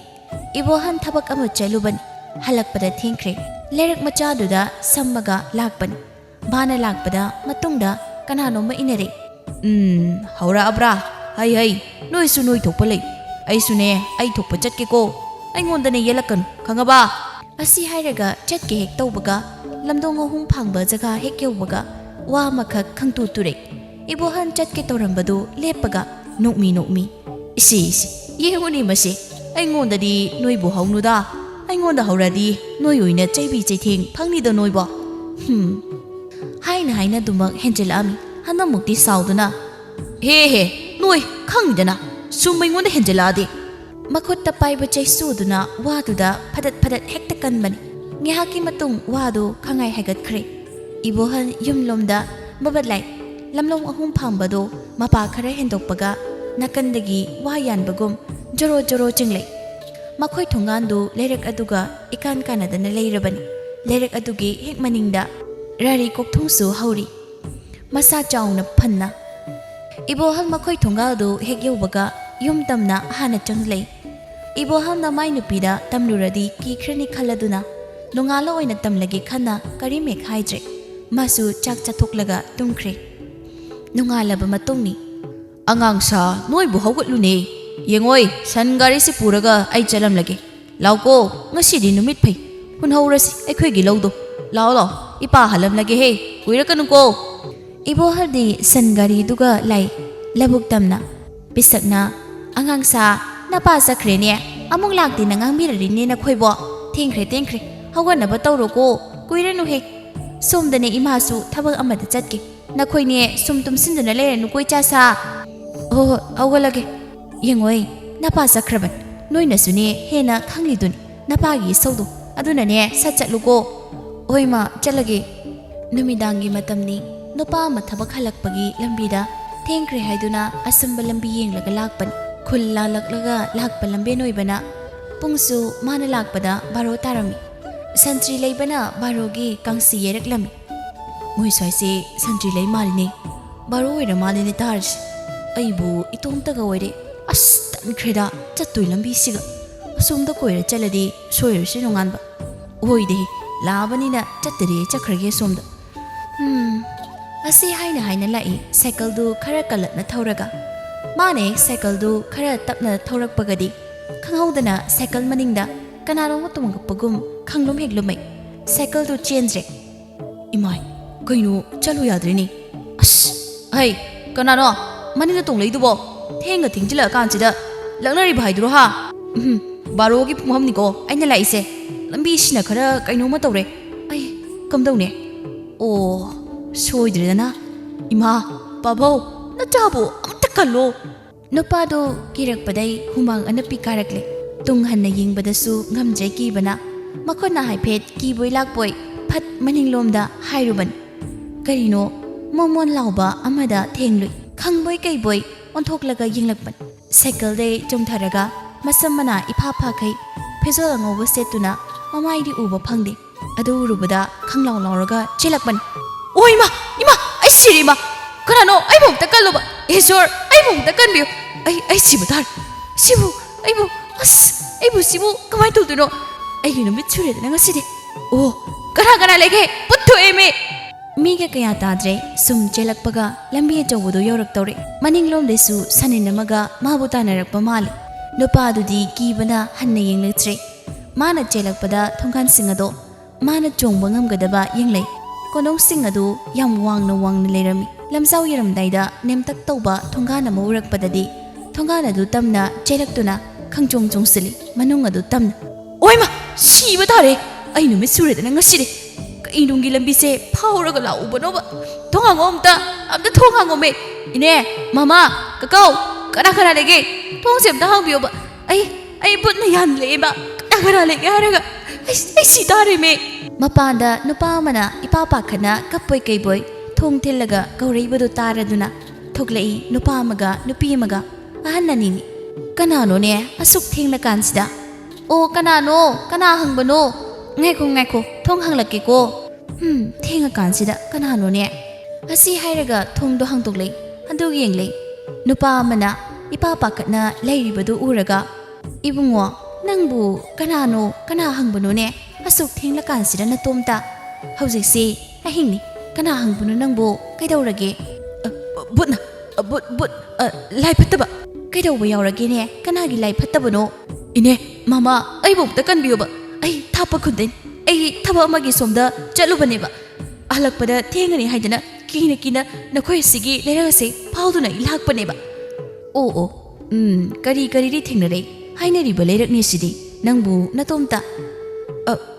ꯏꯕꯣꯍꯟ ꯊꯕꯛ ꯑꯃ ꯆꯠꯂꯨꯕꯅꯤ ꯍꯜꯂꯛꯄꯗ ꯊꯦꯡꯈ꯭ꯔꯦ ꯂꯩꯔꯛ ꯃꯆꯥꯗꯨꯗ ꯁꯝꯃꯒ ꯂꯥꯛꯄꯅꯤ ꯃꯥꯅ ꯂꯥꯛꯄꯗ ꯃꯇꯨꯡꯗ ꯀꯅꯥꯅꯣꯝꯃ ꯏꯟꯅꯔꯦ ꯍꯧꯔꯛꯑꯕ꯭ꯔꯥ ꯍꯩ ꯅꯣꯏꯁꯨ ꯅꯣꯏ ꯊꯣꯛꯄ ꯂꯩ ꯑꯩꯁꯨꯅꯦ ꯑꯩ ꯊꯣꯛꯄ ꯆꯠꯀꯦꯀꯣ ꯑꯩꯉꯣꯟꯗꯅꯦ ꯌꯦꯜꯂꯛꯀꯅꯨ ꯈꯪꯉꯕ ꯑꯁꯤ ꯍꯥꯏꯔꯒ ꯆꯠꯀꯦ ꯍꯦꯛ ꯇꯧꯕꯒ ꯂꯝꯗꯣꯡ ꯑꯍꯨꯝ ꯐꯥꯡꯕ ꯖꯒꯥ ꯍꯦꯛ ꯌꯧꯕꯒ ꯋꯥ ꯑꯃꯈꯛ ꯈꯪꯇꯨ ꯇꯨꯔꯦ ꯏꯕꯣꯍꯟ ꯆꯠꯀꯦ ꯇꯧꯔꯝꯕꯗꯨ ꯂꯦꯞꯄꯒ ꯅꯣꯛꯃꯤ ꯏꯁꯤ ꯌꯦꯡꯉꯨꯅꯤ ꯃꯁꯤ ꯑꯩꯉꯣꯟꯗꯗꯤ ꯅꯣꯏꯕꯨ ꯍꯧꯅꯨꯗ ꯑꯩꯉꯣꯟꯗ ꯍꯧꯔꯗꯤ ꯅꯣꯏ ꯑꯣꯏꯅ ꯆꯩꯕꯤ ꯆꯩꯊꯦꯡ ꯐꯪꯅꯤꯗ ꯅꯣꯏꯕꯣ ꯍꯥꯏꯅ ꯑꯗꯨꯃꯛ ꯍꯦꯟꯖꯤꯜꯂꯛꯑꯝꯃꯤ ꯍꯟꯗꯛꯃꯨꯛꯇꯤ ꯁꯥꯎꯗꯨꯅ ꯍꯦ ꯅꯣꯏ ꯈꯪꯗꯅ ꯁꯨꯝ ꯑꯩꯉꯣꯟꯗ ꯍꯦꯟꯖꯤꯜꯂꯛꯑꯗꯤ ꯃꯈꯨꯠꯇ ꯄꯥꯏꯕ ꯆꯩꯁꯨꯗꯨꯅ ꯋꯥꯗꯨꯗ ꯐꯗꯠ ꯍꯦꯛꯇ ꯀꯟꯕꯅꯤ ꯉꯥꯏꯍꯥꯛꯀꯤ ꯃꯇꯨꯡ ꯋꯥꯗꯨ ꯈꯪꯉꯥꯏ ꯍꯥꯏꯒꯠꯈ꯭ꯔꯦ ꯏꯕꯣꯍꯟ ꯌꯨꯝꯂꯣꯝꯗ ꯕꯕꯠꯂꯥꯏ ꯂꯝꯂꯣꯡ ꯑꯍꯨꯝ ꯐꯥꯡꯕꯗꯣ ꯃꯄꯥ ꯈꯔ ꯍꯦꯟꯗꯣꯛꯄꯒ ꯅꯥꯀꯟꯗꯒꯤ ꯋꯥ ꯌꯥꯟꯕꯒꯨꯝ ꯖꯣꯔꯣ ꯆꯤꯡꯂꯩ ꯃꯈꯣꯏ ꯊꯣꯡꯒꯥꯟꯗꯨ ꯂꯩꯔꯛ ꯑꯗꯨꯒ ꯏꯀꯥꯟ ꯀꯥꯟꯅꯗꯅ ꯂꯩꯔꯕꯅꯤ ꯂꯩꯔꯛ ꯑꯗꯨꯒꯤ ꯍꯦꯛ ꯃꯅꯤꯡꯗ ꯔꯥꯔꯤ ꯀꯣꯛꯊꯣꯡꯁꯨ ꯍꯧꯔꯤ ꯃꯁꯥ ꯆꯥꯎꯅ ꯐꯟꯅ ꯏꯕꯣꯍꯜ ꯃꯈꯣꯏ ꯊꯣꯡꯒꯥꯜꯗꯨ ꯍꯦꯛ ꯌꯧꯕꯒ ꯌꯨꯝ ꯇꯝꯅ ꯍꯥꯟꯅ ꯆꯪꯂꯩ ꯏꯕꯣꯍꯜꯅ ꯃꯥꯏ ꯅꯨꯄꯤꯗ ꯇꯝꯂꯨꯔꯗꯤ ꯀꯤꯈ꯭ꯔꯅꯤ ꯈꯜꯂꯗꯨꯅ ꯅꯣꯡꯉꯥꯜꯂ ꯑꯣꯏꯅ ꯇꯝꯂꯒꯦ ꯈꯟꯅ ꯀꯔꯤꯝ ꯍꯦꯛ ꯍꯥꯏꯗ꯭ꯔꯦ ꯃꯥꯁꯨ ꯆꯥꯛ ꯆꯥꯊꯣꯛꯂꯒ ꯇꯨꯝꯈ꯭ꯔꯦ ꯅꯣꯡꯉꯥꯜꯂꯕ ꯃꯇꯨꯡꯅꯤ ꯑꯉꯥꯡꯁꯥ ꯅꯣꯏꯕꯨ ꯍꯧꯒꯠꯂꯨꯅꯦ ꯌꯦꯡꯉꯣꯏ ꯁꯟ ꯒꯥꯔꯤꯁꯤ ꯄꯨꯔꯒ ꯑꯩ ꯆꯠꯂꯝꯂꯒꯦ ꯂꯥꯎꯀꯣ ꯉꯁꯤꯗꯤ ꯅꯨꯃꯤꯠ ꯐꯩ ꯍꯨꯟꯍꯧꯔꯁꯤ ꯑꯩꯈꯣꯏꯒꯤ ꯂꯧꯗꯣ ꯂꯥꯎ ꯏꯄꯥ ꯍꯜꯂꯝꯂꯒꯦꯍꯦ ꯀꯨꯏꯔꯛꯀꯅꯨꯀꯣ ꯏꯕꯣꯍꯜꯗꯤ ꯁꯟ ꯒꯥꯔꯤꯗꯨꯒ ꯂꯥꯏ ꯂꯕꯨꯛ ꯇꯝꯅ ꯄꯤꯁꯛꯅ ꯑꯉꯥꯡꯁꯥ ꯅꯄꯥ ꯆꯠꯈ꯭ꯔꯦꯅꯦ ꯑꯃꯨꯛ ꯂꯥꯛꯇꯦꯅ ꯉꯥꯡꯕꯤꯔꯔꯤꯅꯦ ꯅꯈꯣꯏꯕꯣ ꯊꯦꯡꯈ꯭ꯔꯦ ꯍꯧꯒꯠꯅꯕ ꯇꯧꯔꯣꯀꯣ ꯀꯨꯏꯔꯅꯨꯍꯦ ꯁꯣꯝꯗꯅꯦ ꯏꯃꯥꯁꯨ ꯊꯕꯛ ꯑꯃꯗ ꯆꯠꯀꯦ ꯅꯈꯣꯏꯅꯦ ꯁꯨꯝ ꯇꯨꯝꯁꯤꯟꯗꯨꯅ ꯂꯩꯔꯅꯨꯀꯣ ꯏꯆꯥꯁꯥ ꯍꯣꯏ ꯍꯧꯒꯠꯂꯒꯦ ꯌꯦꯡꯉꯣꯏ ꯅꯄꯥ ꯆꯠꯈ꯭ꯔꯕꯅꯤ ꯅꯣꯏꯅꯁꯨꯅꯦ ꯍꯦꯟꯅ ꯈꯪꯂꯤꯗꯨꯅꯤ ꯅꯄꯥꯒꯤ ꯏꯁꯧꯗꯣ ꯑꯗꯨꯅꯅꯦ ꯁꯠ ꯆꯠꯂꯨꯀꯣ ꯍꯣꯏ ꯃꯥ ꯆꯠꯂꯒꯦ ꯅꯨꯃꯤꯗꯥꯡꯒꯤ ꯃꯇꯝꯅꯤ ꯅꯨꯄꯥ ꯑꯃ ꯊꯕꯛ ꯍꯜꯂꯛꯄꯒꯤ ꯂꯝꯕꯤꯗ ꯊꯦꯡꯈ꯭ꯔꯦ ꯍꯥꯏꯗꯨꯅ ꯑꯁꯝꯕ ꯂꯝꯕꯤ ꯌꯦꯡꯂꯒ ꯂꯥꯛꯄꯅꯤ ꯈꯨꯜ ꯂꯥꯜꯂꯛꯂꯒ ꯂꯥꯛꯄ ꯂꯝꯕꯦꯟ ꯑꯣꯏꯕꯅ ꯄꯨꯡꯁꯨ ꯃꯥꯅ ꯂꯥꯛꯄꯗ 12 ꯇꯥꯔꯝꯃꯤ ꯁꯟꯇ꯭ꯔꯤ ꯂꯩꯕꯅ 12ꯒꯤ ꯀꯥꯡꯁꯤ ꯌꯩꯔꯛꯂꯝꯃꯤ ꯃꯣꯏ ꯁ꯭ꯋꯥꯏꯁꯦ ꯁꯟꯇ꯭ꯔꯤ ꯂꯩ ꯃꯥꯜꯂꯤꯅꯦ 12 ꯑꯣꯏꯔ ꯃꯥꯜꯂꯤꯅꯦ ꯇꯥꯔꯤꯁꯦ ꯑꯩꯕꯨ ꯏꯇꯣꯝꯇꯒ ꯑꯣꯏꯔꯦ ꯑꯁ ꯇꯟꯈ꯭ꯔꯦꯗ ꯆꯠꯇꯣꯏ ꯂꯝꯕꯤꯁꯤꯒ ꯑꯁꯣꯝꯗ ꯀꯣꯏꯔ ꯆꯠꯂꯗꯤ ꯁꯣꯏꯔꯁꯤ ꯅꯣꯡꯉꯥꯟꯕ ꯑꯣꯏꯗꯦ ꯂꯥꯛꯑꯕꯅꯤꯅ ꯆꯠꯇꯔꯦ ꯆꯠꯈ꯭ꯔꯒꯦ ꯑꯁꯣꯝꯗ ꯑꯁꯤ ꯍꯥꯏꯅ ꯂꯥꯛꯏ ꯁꯥꯏꯀꯜꯗꯨ ꯈꯔ ꯀꯜꯂꯞꯅ ꯊꯧꯔꯒ ꯃꯥꯅ ꯍꯦꯛ ꯁꯥꯏꯀꯜꯗꯨ ꯈꯔ ꯇꯞꯅ ꯊꯧꯔꯛꯄꯒꯗꯤ ꯈꯪꯍꯧꯗꯅ ꯁꯥꯏꯀꯜ ꯃꯅꯤꯡꯗ ꯀꯅꯥꯅꯣꯝꯃ ꯇꯣꯡꯉꯛꯄꯒꯨꯝ ꯈꯪꯂꯨꯝ ꯍꯦꯛ ꯂꯨꯝꯃꯩ ꯁꯥꯏꯀꯜꯗꯨ ꯆꯦꯟꯗ꯭ꯔꯦ ꯏꯃꯥꯏ ꯀꯩꯅꯣ ꯆꯠꯂꯨ ꯌꯥꯗ꯭ꯔꯦꯅꯦ ꯑꯁ ꯍꯩ ꯀꯅꯥꯅꯣ ꯃꯅꯤꯡꯗ ꯇꯣꯡꯂꯛꯏꯗꯨꯕꯣ ꯊꯦꯡꯖꯤꯜꯂꯛꯑꯀꯥꯟꯁꯤꯗ ꯂꯛꯅꯔꯤꯕ ꯍꯥꯏꯗꯨꯔꯣ ꯍꯥ 12ꯒꯤ ꯄꯨꯡꯐꯝꯅꯤꯀꯣ ꯑꯩꯅ ꯂꯥꯛꯏꯁꯦ ꯂꯝꯕꯤꯁꯤꯅ ꯈꯔ ꯀꯩꯅꯣꯝꯃ ꯇꯧꯔꯦ ꯑꯩ ꯀꯝꯗꯧꯅꯦ ꯑꯣ ꯁꯣꯏꯗ꯭ꯔꯦꯗꯅ ꯏꯃꯥ ꯄꯥꯕꯧ ꯅꯆꯥꯕꯨ ꯑꯝꯇ ꯀꯜꯂꯣ ꯅꯨꯄꯥꯗꯣ ꯀꯤꯔꯛꯄꯗꯩ ꯍꯨꯃꯥꯡ ꯑꯅꯞꯄꯤ ꯀꯥꯔꯛꯂꯦ ꯇꯨꯡ ꯍꯟꯅ ꯌꯦꯡꯕꯗꯁꯨ ꯉꯝꯗ꯭ꯔꯦ ꯀꯤꯕꯅ ꯃꯈꯣꯏꯅ ꯍꯥꯏꯐꯦꯠ ꯀꯤꯕꯣꯏ ꯂꯥꯛꯄꯣꯏ ꯐꯠ ꯃꯅꯤꯡꯂꯣꯝꯗ ꯍꯥꯏꯔꯨꯕꯅꯤ ꯀꯔꯤꯅꯣ ꯃꯣꯟ ꯂꯥꯎꯕ ꯑꯃꯗ ꯊꯦꯡꯂꯨꯏ ꯈꯪꯕꯣꯏ ꯀꯩꯕꯣꯏ ꯑꯣꯟꯊꯣꯛꯂꯒ ꯌꯦꯡꯂꯛꯄꯅꯤ ꯁꯥꯏꯀꯜꯗꯩ ꯆꯣꯡꯊꯔꯒ ꯃꯁꯝ ꯃꯅꯥ ꯏꯐꯥ ꯐꯥꯈꯩ ꯐꯤꯖꯣꯜ ꯑꯉꯧꯕ ꯁꯦꯠꯇꯨꯅ ꯃꯃꯥꯏꯗꯤ ꯎꯕ ꯐꯪꯗꯦ ꯑꯗꯨ ꯎꯔꯨꯕꯗ ꯈꯪꯂꯥꯎ ꯂꯥꯎꯔꯒ ꯆꯦꯜꯂꯛꯄꯅꯤ ꯑꯣ ꯏꯃꯥ ꯑꯩ ꯁꯤꯔꯦ ꯏꯃꯥ ꯀꯅꯥꯅꯣ ꯑꯩꯕꯨ ꯑꯝꯇ ꯀꯜꯂꯨꯕ ꯏꯁꯣꯔ ꯑꯩꯕꯨ ꯑꯝꯇ ꯀꯟꯕꯤꯌꯨ ꯑꯩ ꯁꯤꯕ ꯇꯥꯔꯦ ꯁꯤꯕꯨ ꯁꯤꯕꯨ ꯀꯃꯥꯏꯅ ꯇꯧꯗꯣꯏꯅꯣ ꯑꯩꯒꯤ ꯅꯨꯃꯤꯠ ꯁꯨꯔꯦꯗꯅ ꯉꯁꯤꯗꯤ ꯑꯣ ꯀꯅꯥ ꯂꯩꯒꯦ ꯄꯨꯠꯊꯣꯛꯑꯦꯃꯤ ꯃꯤꯒ ꯀꯌꯥ ꯇꯥꯗ꯭ꯔꯦ ꯁꯨꯝ ꯆꯦꯜꯂꯛꯄꯒ ꯂꯝꯕꯤ ꯑꯆꯧꯕꯗꯣ ꯌꯧꯔꯛꯇꯧꯔꯦ ꯃꯅꯤꯡꯂꯣꯝꯗꯩꯁꯨ ꯁꯟꯅꯤꯟ ꯑꯃꯒ ꯃꯥꯕꯨ ꯇꯥꯟꯅꯔꯛꯄ ꯃꯥꯜꯂꯤ ꯅꯨꯄꯥꯗꯨꯗꯤ ꯀꯤꯕꯅ ꯍꯟꯅ ꯌꯦꯡꯂꯛꯇ꯭ꯔꯦ ꯃꯥꯅ ꯆꯦꯜꯂꯛꯄꯗ ꯊꯣꯡꯒꯥꯟꯁꯤꯡ ꯑꯗꯣ ꯃꯥꯅ ꯆꯣꯡꯕ ꯉꯝꯒꯗꯕ ꯌꯦꯡꯂꯩ ꯀꯣꯟꯗꯣꯡꯁꯤꯡ ꯑꯗꯨ ꯌꯥꯝ ꯋꯥꯡꯅ ꯂꯩꯔꯝꯃꯤ ꯂꯝꯖꯥꯎ ꯌꯦꯔꯝꯗꯥꯏꯗ ꯅꯦꯝꯇꯛ ꯇꯧꯕ ꯊꯣꯡꯒꯥꯟ ꯑꯃ ꯎꯔꯛꯄꯗꯗꯤ ꯊꯣꯡꯒꯥꯟ ꯑꯗꯨ ꯇꯝꯅ ꯆꯦꯜꯂꯛꯇꯨꯅ ꯈꯪꯆꯣꯡ ꯆꯣꯡꯁꯤꯜꯂꯤ ꯃꯅꯨꯡ ꯑꯗꯨ ꯇꯝꯅ ꯑꯣꯏꯃ ꯁꯤꯕ ꯇꯥꯔꯦ ꯑꯩ ꯅꯨꯃꯤꯠ ꯁꯨꯔꯦꯗꯅ ꯉꯁꯤꯗꯤ ꯀꯩꯅꯨꯡꯒꯤ ꯂꯝꯕꯤꯁꯦ ꯐꯥꯎꯔꯒ ꯂꯥꯛꯎꯕꯅꯣꯕ ꯊꯣꯡ ꯍꯥꯡꯉꯣ ꯑꯝꯇ ꯊꯣꯡ ꯍꯥꯡꯉꯣꯃꯦ ꯏꯅꯦ ꯃꯃꯥ ꯀꯀꯥꯎ ꯀꯅꯥ ꯂꯩꯒꯦ ꯊꯣꯡꯁꯦ ꯑꯝꯇ ꯍꯥꯡꯕꯤꯌꯣꯕ ꯑꯩ ꯕꯨꯠꯅ ꯌꯥꯟꯂꯛꯑꯦꯕ ꯀꯅꯥ ꯂꯩꯒꯦ ꯍꯥꯏꯔꯒ ꯑꯩ ꯁꯤ ꯇꯥꯔꯦꯃꯦ ꯃꯄꯥꯟꯗ ꯅꯨꯄꯥ ꯑꯃꯅ ꯏꯄꯥ ꯄꯥꯈꯠꯅ ꯀꯞꯄꯣꯏ ꯀꯩꯕꯣꯏ ꯊꯣꯡ ꯊꯤꯜꯂꯒ ꯀꯧꯔꯛꯏꯕꯗꯨ ꯇꯥꯔꯗꯨꯅ ꯊꯣꯛꯂꯛꯏ ꯅꯨꯄꯥ ꯑꯃꯒ ꯅꯨꯄꯤ ꯑꯃꯒ ꯑꯍꯟ ꯑꯅꯤꯅꯤ ꯀꯅꯥꯅꯣꯅꯦ ꯑꯁꯨꯛ ꯊꯦꯡꯂꯀꯥꯟꯁꯤꯗ ꯑꯣ ꯀꯅꯥꯅꯣ ꯀꯅꯥ ꯍꯪꯕꯅꯣ ꯉꯥꯏꯈꯣ ꯊꯣꯡ ꯍꯥꯡꯂꯛꯀꯦꯀꯣ ꯊꯦꯡꯉꯀꯥꯟꯁꯤꯗ ꯀꯅꯥꯅꯣꯅꯦ ꯑꯁꯤ ꯍꯥꯏꯔꯒ ꯊꯣꯡꯗꯣ ꯍꯥꯡꯗꯣꯛꯂꯛꯏ ꯑꯗꯨ ꯌꯦꯡꯂꯩ ꯅꯨꯄꯥ ꯑꯃꯅ ꯏꯄꯥ ꯄꯥꯈꯠꯅ ꯂꯩꯔꯤꯕꯗꯨ ꯎꯔꯒ 이붕어 ꯅꯪꯕꯨꯀꯅꯥ ꯍꯪꯕꯅꯣꯅꯦ ꯑꯁꯨꯛ ꯊꯦꯡꯂꯀꯥꯟꯁꯤꯗ ꯅꯇꯣꯝꯇ ꯍꯧꯖꯤꯛꯁꯤ ꯑꯍꯤꯡꯅꯤ ꯀꯅꯥ ꯍꯪꯕꯅꯣ ꯅꯪꯕꯨ ꯀꯩꯗꯧꯔꯒꯦ ꯕꯨꯠ ꯂꯥꯏ ꯐꯠꯇꯕ ꯀꯩꯗꯧꯕ ꯌꯥꯎꯔꯒꯦꯅꯦ ꯀꯅꯥꯒꯤ ꯂꯥꯏ ꯐꯠꯇꯕꯅꯣ ꯏꯅꯦ ꯃꯃꯥ ꯑꯩꯕꯨ ꯑꯝꯇ ꯀꯟꯕꯤꯌꯣꯕ ꯑꯩ ꯊꯥꯞꯄ ꯈꯨꯟꯗꯩ ꯑꯩ ꯊꯕꯛ ꯑꯃꯒꯤ ꯁꯣꯝꯗ ꯆꯠꯂꯨꯕꯅꯦꯕ ꯍꯜꯂꯛꯄꯗ ꯊꯦꯡꯒꯅꯤ ꯍꯥꯏꯗꯅ ꯀꯤꯅ ꯅꯈꯣꯏ ꯑꯁꯤꯒꯤ ꯂꯩꯔꯛ ꯑꯁꯤ ꯐꯥꯎꯗꯨꯅ ꯂꯥꯛꯄꯅꯦꯕ ꯑꯣ ꯀꯔꯤꯗꯤ ꯊꯦꯡꯅꯔꯦ ꯍꯥꯏꯅꯔꯤꯕ ꯂꯩꯔꯛꯅꯤ ꯁꯤꯗꯤ ꯅꯪꯕꯨ ꯅꯇꯣꯝꯇ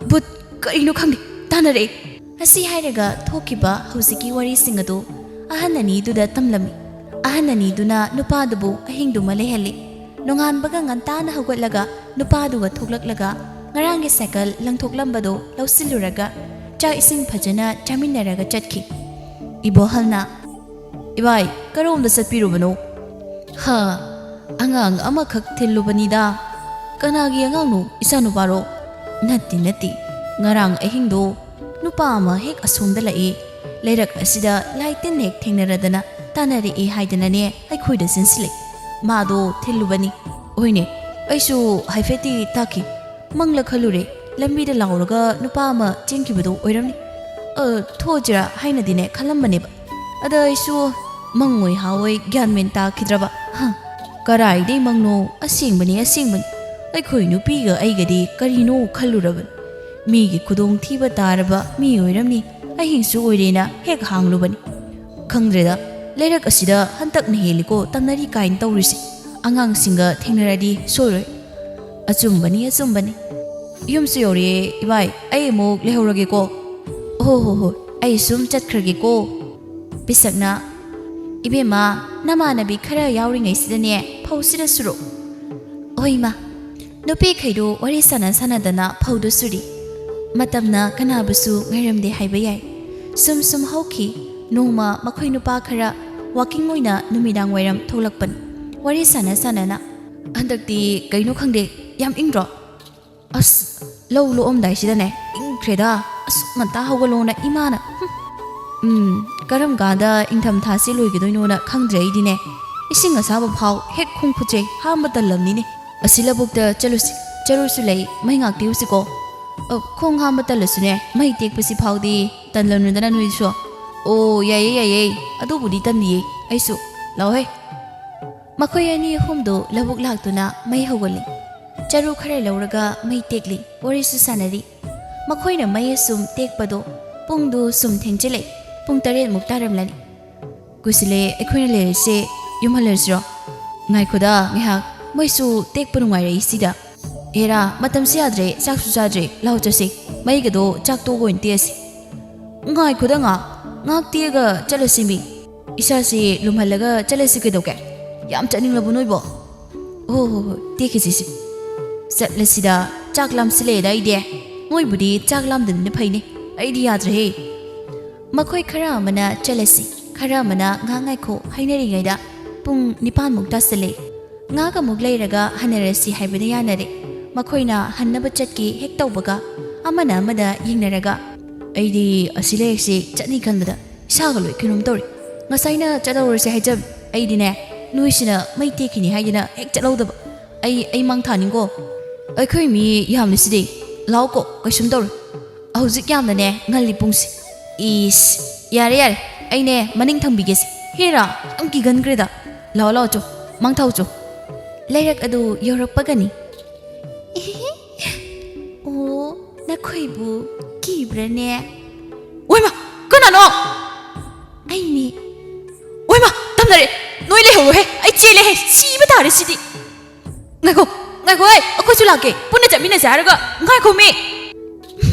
ꯕꯨꯠ ꯀꯔꯤꯅꯣ ꯈꯪꯗꯦ ꯇꯥꯟꯅꯔꯛꯑꯦ ꯑꯁꯤ ꯍꯥꯏꯔꯒ ꯊꯣꯛꯈꯤꯕ ꯍꯧꯖꯤꯛꯀꯤ ꯋꯥꯔꯤꯁꯤꯡ ꯑꯗꯨ ꯑꯍꯟ ꯑꯅꯤꯗꯨꯗ ꯇꯝꯂꯝꯃꯤ ꯑꯍꯟ ꯑꯅꯤꯗꯨꯅ ꯅꯨꯄꯥꯗꯨꯕు ꯑꯍꯤꯡꯗꯨꯃ ꯂꯩꯍꯜꯂꯤ ꯅꯣꯡꯉꯥꯟꯕꯒ ꯉꯟꯇꯥꯅ ꯍꯧꯒꯠꯂꯒ ꯅꯨꯄꯥꯗꯨꯒ ꯊꯣꯛꯂꯛꯂꯒ ꯉꯔꯥꯡꯒꯤ ꯁꯥꯏꯀꯜ ꯂꯪꯊꯣꯛꯂꯝꯕꯗꯣ ꯂꯧꯁꯤꯜꯂꯨꯔꯒ ꯆꯥꯛ ꯏꯁꯤꯡ ꯐꯖꯅ ꯆꯥꯃꯤꯟꯅꯔꯒ ꯆꯠꯈꯤ ꯏꯕꯣꯍꯜꯅ 이바이 ꯀꯔꯣꯝꯗ ꯆꯠꯄꯤꯔꯨꯕꯅꯣ ꯑꯉꯥꯡ ꯑꯃꯈꯛ ꯊꯤꯜꯂꯨꯕꯅꯤꯗ ꯀꯅꯥꯒꯤ ꯑꯉꯥꯡꯅꯣ ꯏꯆꯥꯅꯨꯄꯥꯔꯣ ꯅꯠꯇꯦ ꯉꯔꯥꯡ ꯑꯍꯤꯡꯗꯣ ꯅꯨꯄꯥ ꯑꯃ ꯍꯦꯛ ꯑꯁꯣꯝꯗ ꯂꯥꯛꯏ ꯂꯩꯔꯛ ꯑꯁꯤꯗ ꯂꯥꯏ ꯇꯤꯟ ꯍꯦꯛ ꯊꯦꯡꯅꯔꯗꯅ ꯇꯥꯟꯅꯔꯛꯏ ꯍꯥꯏꯗꯅꯅꯦ ꯑꯩꯈꯣꯏꯗ ꯆꯦꯟꯁꯤꯜꯂꯛꯏ ꯃꯥꯗꯣ ꯊꯤꯜꯂꯨꯕꯅꯤ ꯍꯣꯏꯅꯦ ꯑꯩꯁꯨ ꯍꯥꯏꯐꯦꯠꯇꯤ ꯇꯥꯈꯤ ꯃꯪꯂ ꯈꯜꯂꯨꯔꯦ ꯂꯝꯕꯤꯗ ꯂꯥꯎꯔꯒ ꯅꯨꯄꯥ ꯑꯃ ꯆꯦꯟꯈꯤꯕꯗꯣ ꯑꯣꯏꯔꯝꯅꯤ ꯊꯣꯛꯑꯖꯤꯔꯥ ꯍꯥꯏꯅꯗꯤꯅꯦ ꯈꯜꯂꯝꯕꯅꯦꯕ ꯑꯗ ꯑꯩꯁꯨ ꯃꯪꯑꯣꯏ ꯍꯥꯋꯣꯏ ꯒ꯭ꯌꯥꯟ ꯃꯦꯟ ꯇꯥꯈꯤꯗ꯭ꯔꯕ ꯀꯔꯥꯏꯗꯩ ꯃꯪꯅꯣ ꯑꯁꯦꯡꯕꯅꯤ ꯑꯩꯈꯣꯏ ꯅꯨꯄꯤꯒ ꯑꯩꯒꯗꯤ ꯀꯔꯤꯅꯣ ꯈꯜꯂꯨꯔꯕꯅꯤ ꯃꯤꯒꯤ ꯈꯨꯗꯣꯡ ꯊꯤꯕ ꯇꯥꯔꯕ ꯃꯤ ꯑꯣꯏꯔꯝꯅꯤ ꯑꯍꯤꯡꯁꯨ ꯑꯣꯏꯔꯦꯅ ꯍꯦꯛ ꯍꯥꯡꯂꯨꯕꯅꯤ ꯈꯪꯗ꯭ꯔꯦꯗ ꯂꯩꯔꯛ ꯑꯁꯤꯗ ꯍꯟꯇꯛꯅ ꯍꯦꯜꯂꯤꯀꯣ ꯇꯝꯅꯔꯤ ꯀꯥꯏꯅ ꯇꯧꯔꯤꯁꯦ ꯑꯉꯥꯡꯁꯤꯡꯒ ꯊꯦꯡꯅꯔꯗꯤ ꯁꯣꯏꯔꯣꯏ ꯑꯆꯨꯝꯕꯅꯤ ꯌꯨꯝꯁꯨ ꯌꯧꯔꯛꯑꯦ 이바이 ꯑꯩ ꯑꯃꯨꯛ ꯂꯩꯍꯧꯔꯒꯦꯀꯣ ꯍꯣꯏ ꯑꯩ ꯁꯨꯝ ꯆꯠꯈ꯭ꯔꯒꯦꯀꯣ ꯄꯤꯁꯛꯅ 이베마 나마나비 khara yauriꯉꯩꯁꯤꯗꯅꯦ ꯐꯧꯁꯤꯗ ꯁꯨꯔꯣ ꯍꯣꯏꯃ ꯅꯨꯄꯤꯈꯩꯗꯨ ꯋꯥꯔꯤ ꯁꯥꯟꯅꯗꯅ ꯐꯧꯗꯨ ꯁꯨꯔꯤ ꯃꯇꯝꯅ ꯀꯅꯥꯕꯨꯁꯨ ꯉꯥꯏꯔꯝꯗꯦ ꯍꯥꯏꯕ ꯌꯥꯏ ꯁꯨꯝ ꯍꯧꯈꯤ ꯅꯣꯡꯃ ꯃꯈꯣꯏ ꯅꯨꯄꯥ ꯈꯔ ꯋꯥꯀꯤꯡ ꯑꯣꯏꯅ ꯅꯨꯃꯤꯗꯥꯡ ꯋꯥꯏꯔꯝ ꯊꯣꯛꯂꯛꯄꯅꯤ ꯋꯥꯔꯤ ꯁꯥꯟꯅꯅ ꯍꯟꯗꯛꯇꯤ ꯀꯩꯅꯣ ꯈꯪꯗꯦ ꯌꯥꯝ ꯏꯪꯗ꯭ꯔꯣ ꯂꯧ ꯂꯣꯛꯑꯝꯗꯥꯏꯁꯤꯗꯅꯦ ꯏꯪꯈ꯭ꯔꯦꯗ ꯑꯁꯨꯛ ꯉꯟꯇꯥ ꯍꯧꯒꯠꯂꯣꯅ ꯏꯃꯥꯅ ꯀꯔꯝ ꯀꯥꯟꯗ ꯏꯪꯊꯝꯊꯥꯁꯤ ꯂꯣꯏꯒꯗꯣꯏꯅꯣꯅ ꯈꯪꯗ꯭ꯔꯦ ꯑꯩꯗꯤꯅꯦ ꯏꯁꯤꯡ ꯑꯁꯥꯕ ꯐꯥꯎ ꯍꯦꯛ ꯈꯣꯡ ꯈꯨꯠꯆꯩ ꯍꯥꯝꯕ ꯇꯜꯂꯝꯅꯤꯅꯦ ꯑꯁꯤ ꯂꯧꯕꯨꯛꯇ ꯆꯠꯂꯨꯁꯤ ꯆꯔꯨꯁꯨ ꯂꯩ ꯃꯩ ꯉꯥꯛ ꯇꯦꯛꯎꯁꯤꯀꯣ ꯈꯣꯡ ꯍꯥꯝꯕ ꯇꯜꯂꯁꯨꯅꯦ ꯃꯩ ꯇꯦꯛꯄꯁꯤ ꯐꯥꯎꯗꯤ ꯇꯜꯂꯅꯨꯗꯅ ꯅꯣꯏꯁꯨ ꯑꯣ ꯌꯥꯏꯌꯦ ꯑꯗꯨꯕꯨꯗꯤ ꯇꯟꯗꯤꯌꯦ ꯑꯩꯁꯨ ꯂꯥꯎꯍꯦ ꯃꯈꯣꯏ ꯑꯅꯤ ꯑꯍꯨꯝꯗꯨ ꯂꯧꯕꯨꯛ ꯂꯥꯛꯇꯨꯅ ꯃꯩ ꯍꯧꯒꯠꯂꯤ ꯆꯔꯨ ꯈꯔ ꯂꯧꯔꯒ ꯃꯩ ꯇꯦꯛꯂꯤ ꯋꯥꯔꯤꯁꯨ ꯁꯥꯟꯅꯔꯤ ꯃꯈꯣꯏꯅ ꯃꯩ ꯑꯁꯨꯝ ꯇꯦꯛꯄꯗꯣ ꯄꯨꯡꯗꯨ ꯁꯨꯝ ꯊꯦꯡꯖꯤꯜꯂꯛꯏ ꯄꯨꯡ 8 ꯇꯥꯔꯝꯂꯅꯤ ꯀꯨꯁꯤꯂꯦ ꯑꯩꯈꯣꯏꯅ ꯂꯩꯔꯤꯁꯦ ꯌꯨꯝꯍꯜꯂꯁꯤꯔꯣ ꯉꯥꯏꯈꯣꯗ ꯉꯥꯏꯍꯥꯛ ꯃꯩꯁꯨ ꯇꯦꯛꯄ ꯅꯨꯡꯉꯥꯏꯔꯛꯏ ꯁꯤꯗ ꯍꯦꯔꯥ ꯃꯇꯝꯁꯤ ꯌꯥꯗ꯭ꯔꯦ ꯆꯥꯛꯁꯨ ꯆꯥꯗ꯭ꯔꯦ ꯂꯥꯎ ꯆꯠꯁꯤ ꯃꯩꯒꯗꯣ ꯆꯥꯛ ꯇꯣꯛꯑꯒ ꯑꯣꯏꯅ ꯇꯦꯛꯑꯁꯤ ꯉꯥꯏꯈꯣꯗ ꯉꯥꯛ ꯇꯦꯛꯑꯒ ꯆꯠꯂꯁꯤ ꯃꯤ ꯏꯁꯥꯁꯤ ꯂꯨꯝꯍꯜꯂꯒ ꯆꯠꯂꯁꯤ ꯀꯩꯗꯧꯒꯦ ꯌꯥꯝ ꯆꯠꯅꯤꯡꯂꯕꯣ ꯅꯣꯏꯕꯣ ꯍꯣꯏ ꯇꯦꯛꯈꯤꯁꯤ ꯆꯠꯂꯁꯤꯗ ꯆꯥꯛ ꯂꯥꯝꯁꯤꯜꯂꯛꯑꯦꯗ ꯑꯩꯗꯤ ꯅꯣꯏꯕꯨꯗꯤ ꯆꯥꯛ ꯂꯥꯝꯗꯅꯤꯅ ꯐꯩꯅꯦ ꯑꯩꯗꯤ ꯌꯥꯗ꯭ꯔꯦꯍꯦ ꯃꯈꯣꯏ ꯈꯔ ꯑꯃꯅ ꯆꯠꯂꯁꯤ ꯈꯔ ꯑꯃꯅ ꯉꯥꯏꯈꯣ ꯍꯥꯏꯅꯔꯤꯉꯩꯗ ꯄꯨꯡ 9 ꯇꯥꯁꯤꯜꯂꯛꯏ ꯉꯥꯛ ꯑꯃꯨꯛ ꯂꯩꯔꯒ ꯍꯟꯅꯔꯁꯤ ꯍꯥꯏꯕꯗ ꯌꯥꯅꯔꯦ ꯃꯈꯣꯏꯅ ꯍꯟꯅꯕ ꯆꯠꯀꯤ ꯍꯦꯛ ꯇꯧꯕꯒ ꯑꯃꯅ ꯑꯃꯗ ꯌꯦꯡꯅꯔꯒ ꯑꯩꯗꯤ ꯑꯁꯤ ꯂꯩꯔꯛꯁꯤ ꯆꯠꯅꯤ ꯈꯟꯕꯗ ꯏꯁꯥꯒ ꯂꯣꯏ ꯀꯩꯅꯣꯝ ꯇꯧꯔꯤ ꯉꯁꯥꯏꯅ ꯆꯠꯍꯧꯔꯁꯤ ꯍꯥꯏꯖꯕ ꯑꯩꯗꯤꯅꯦ ꯅꯣꯏꯁꯤꯅ ꯃꯩ ꯇꯦꯛꯈꯤꯅꯤ ꯍꯥꯏꯗꯅ ꯍꯦꯛ ꯆꯠꯍꯧꯗꯕ ꯑꯩ ꯃꯥꯡ ꯊꯥꯅꯤꯡꯀꯣ ꯑꯩꯈꯣꯏ ꯃꯤ ꯌꯥꯝꯂꯤꯁꯤꯗꯤ ꯂꯥꯎꯀꯣ ꯀꯩꯁꯨꯝ ꯇꯧꯔꯣꯏ ꯍꯧꯖꯤꯛ ꯌꯥꯝꯅꯅꯦ ꯉꯜꯂꯤ ꯄꯨꯡꯁꯤ ꯌꯥꯔꯦ ꯑꯩꯅꯦ ꯃꯅꯤꯡ ꯊꯪꯕꯤꯒꯦꯁꯤ ꯍꯦꯔꯥ ꯌꯥꯝ ꯀꯤꯒꯟꯈ꯭ꯔꯦꯗ ꯂꯥꯎ ꯆꯣ ꯃꯥꯡꯊꯥꯎ ꯆꯣ ꯂꯩꯔꯛ ꯑꯗꯨ ꯌꯧꯔꯛꯄꯒꯅꯤ ꯑꯣ ꯅꯈꯣꯏꯕꯨ ꯀꯤꯕ꯭ꯔꯅꯦ ꯑꯣꯏꯃ ꯀꯅꯥꯅꯣ ꯑꯩꯅꯤ ꯑꯣꯏꯃ ꯇꯝꯅꯔꯦ ꯅꯣꯏ ꯂꯩꯍꯧꯔꯣꯍꯦ ꯑꯩ ꯆꯦꯜꯂꯦꯍꯦ ꯁꯤꯕ ꯇꯥꯔꯦ ꯁꯤꯗꯤ ꯉꯥꯏꯈꯣ ꯉꯥꯏꯈꯣ ꯑꯩꯈꯣꯏꯁꯨ ꯂꯥꯛꯀꯦ ꯄꯨꯟꯅ ꯆꯠꯃꯤꯟꯅꯁꯦ ꯍꯥꯏꯔꯒ ꯉꯥꯏꯈꯣ ꯃꯤ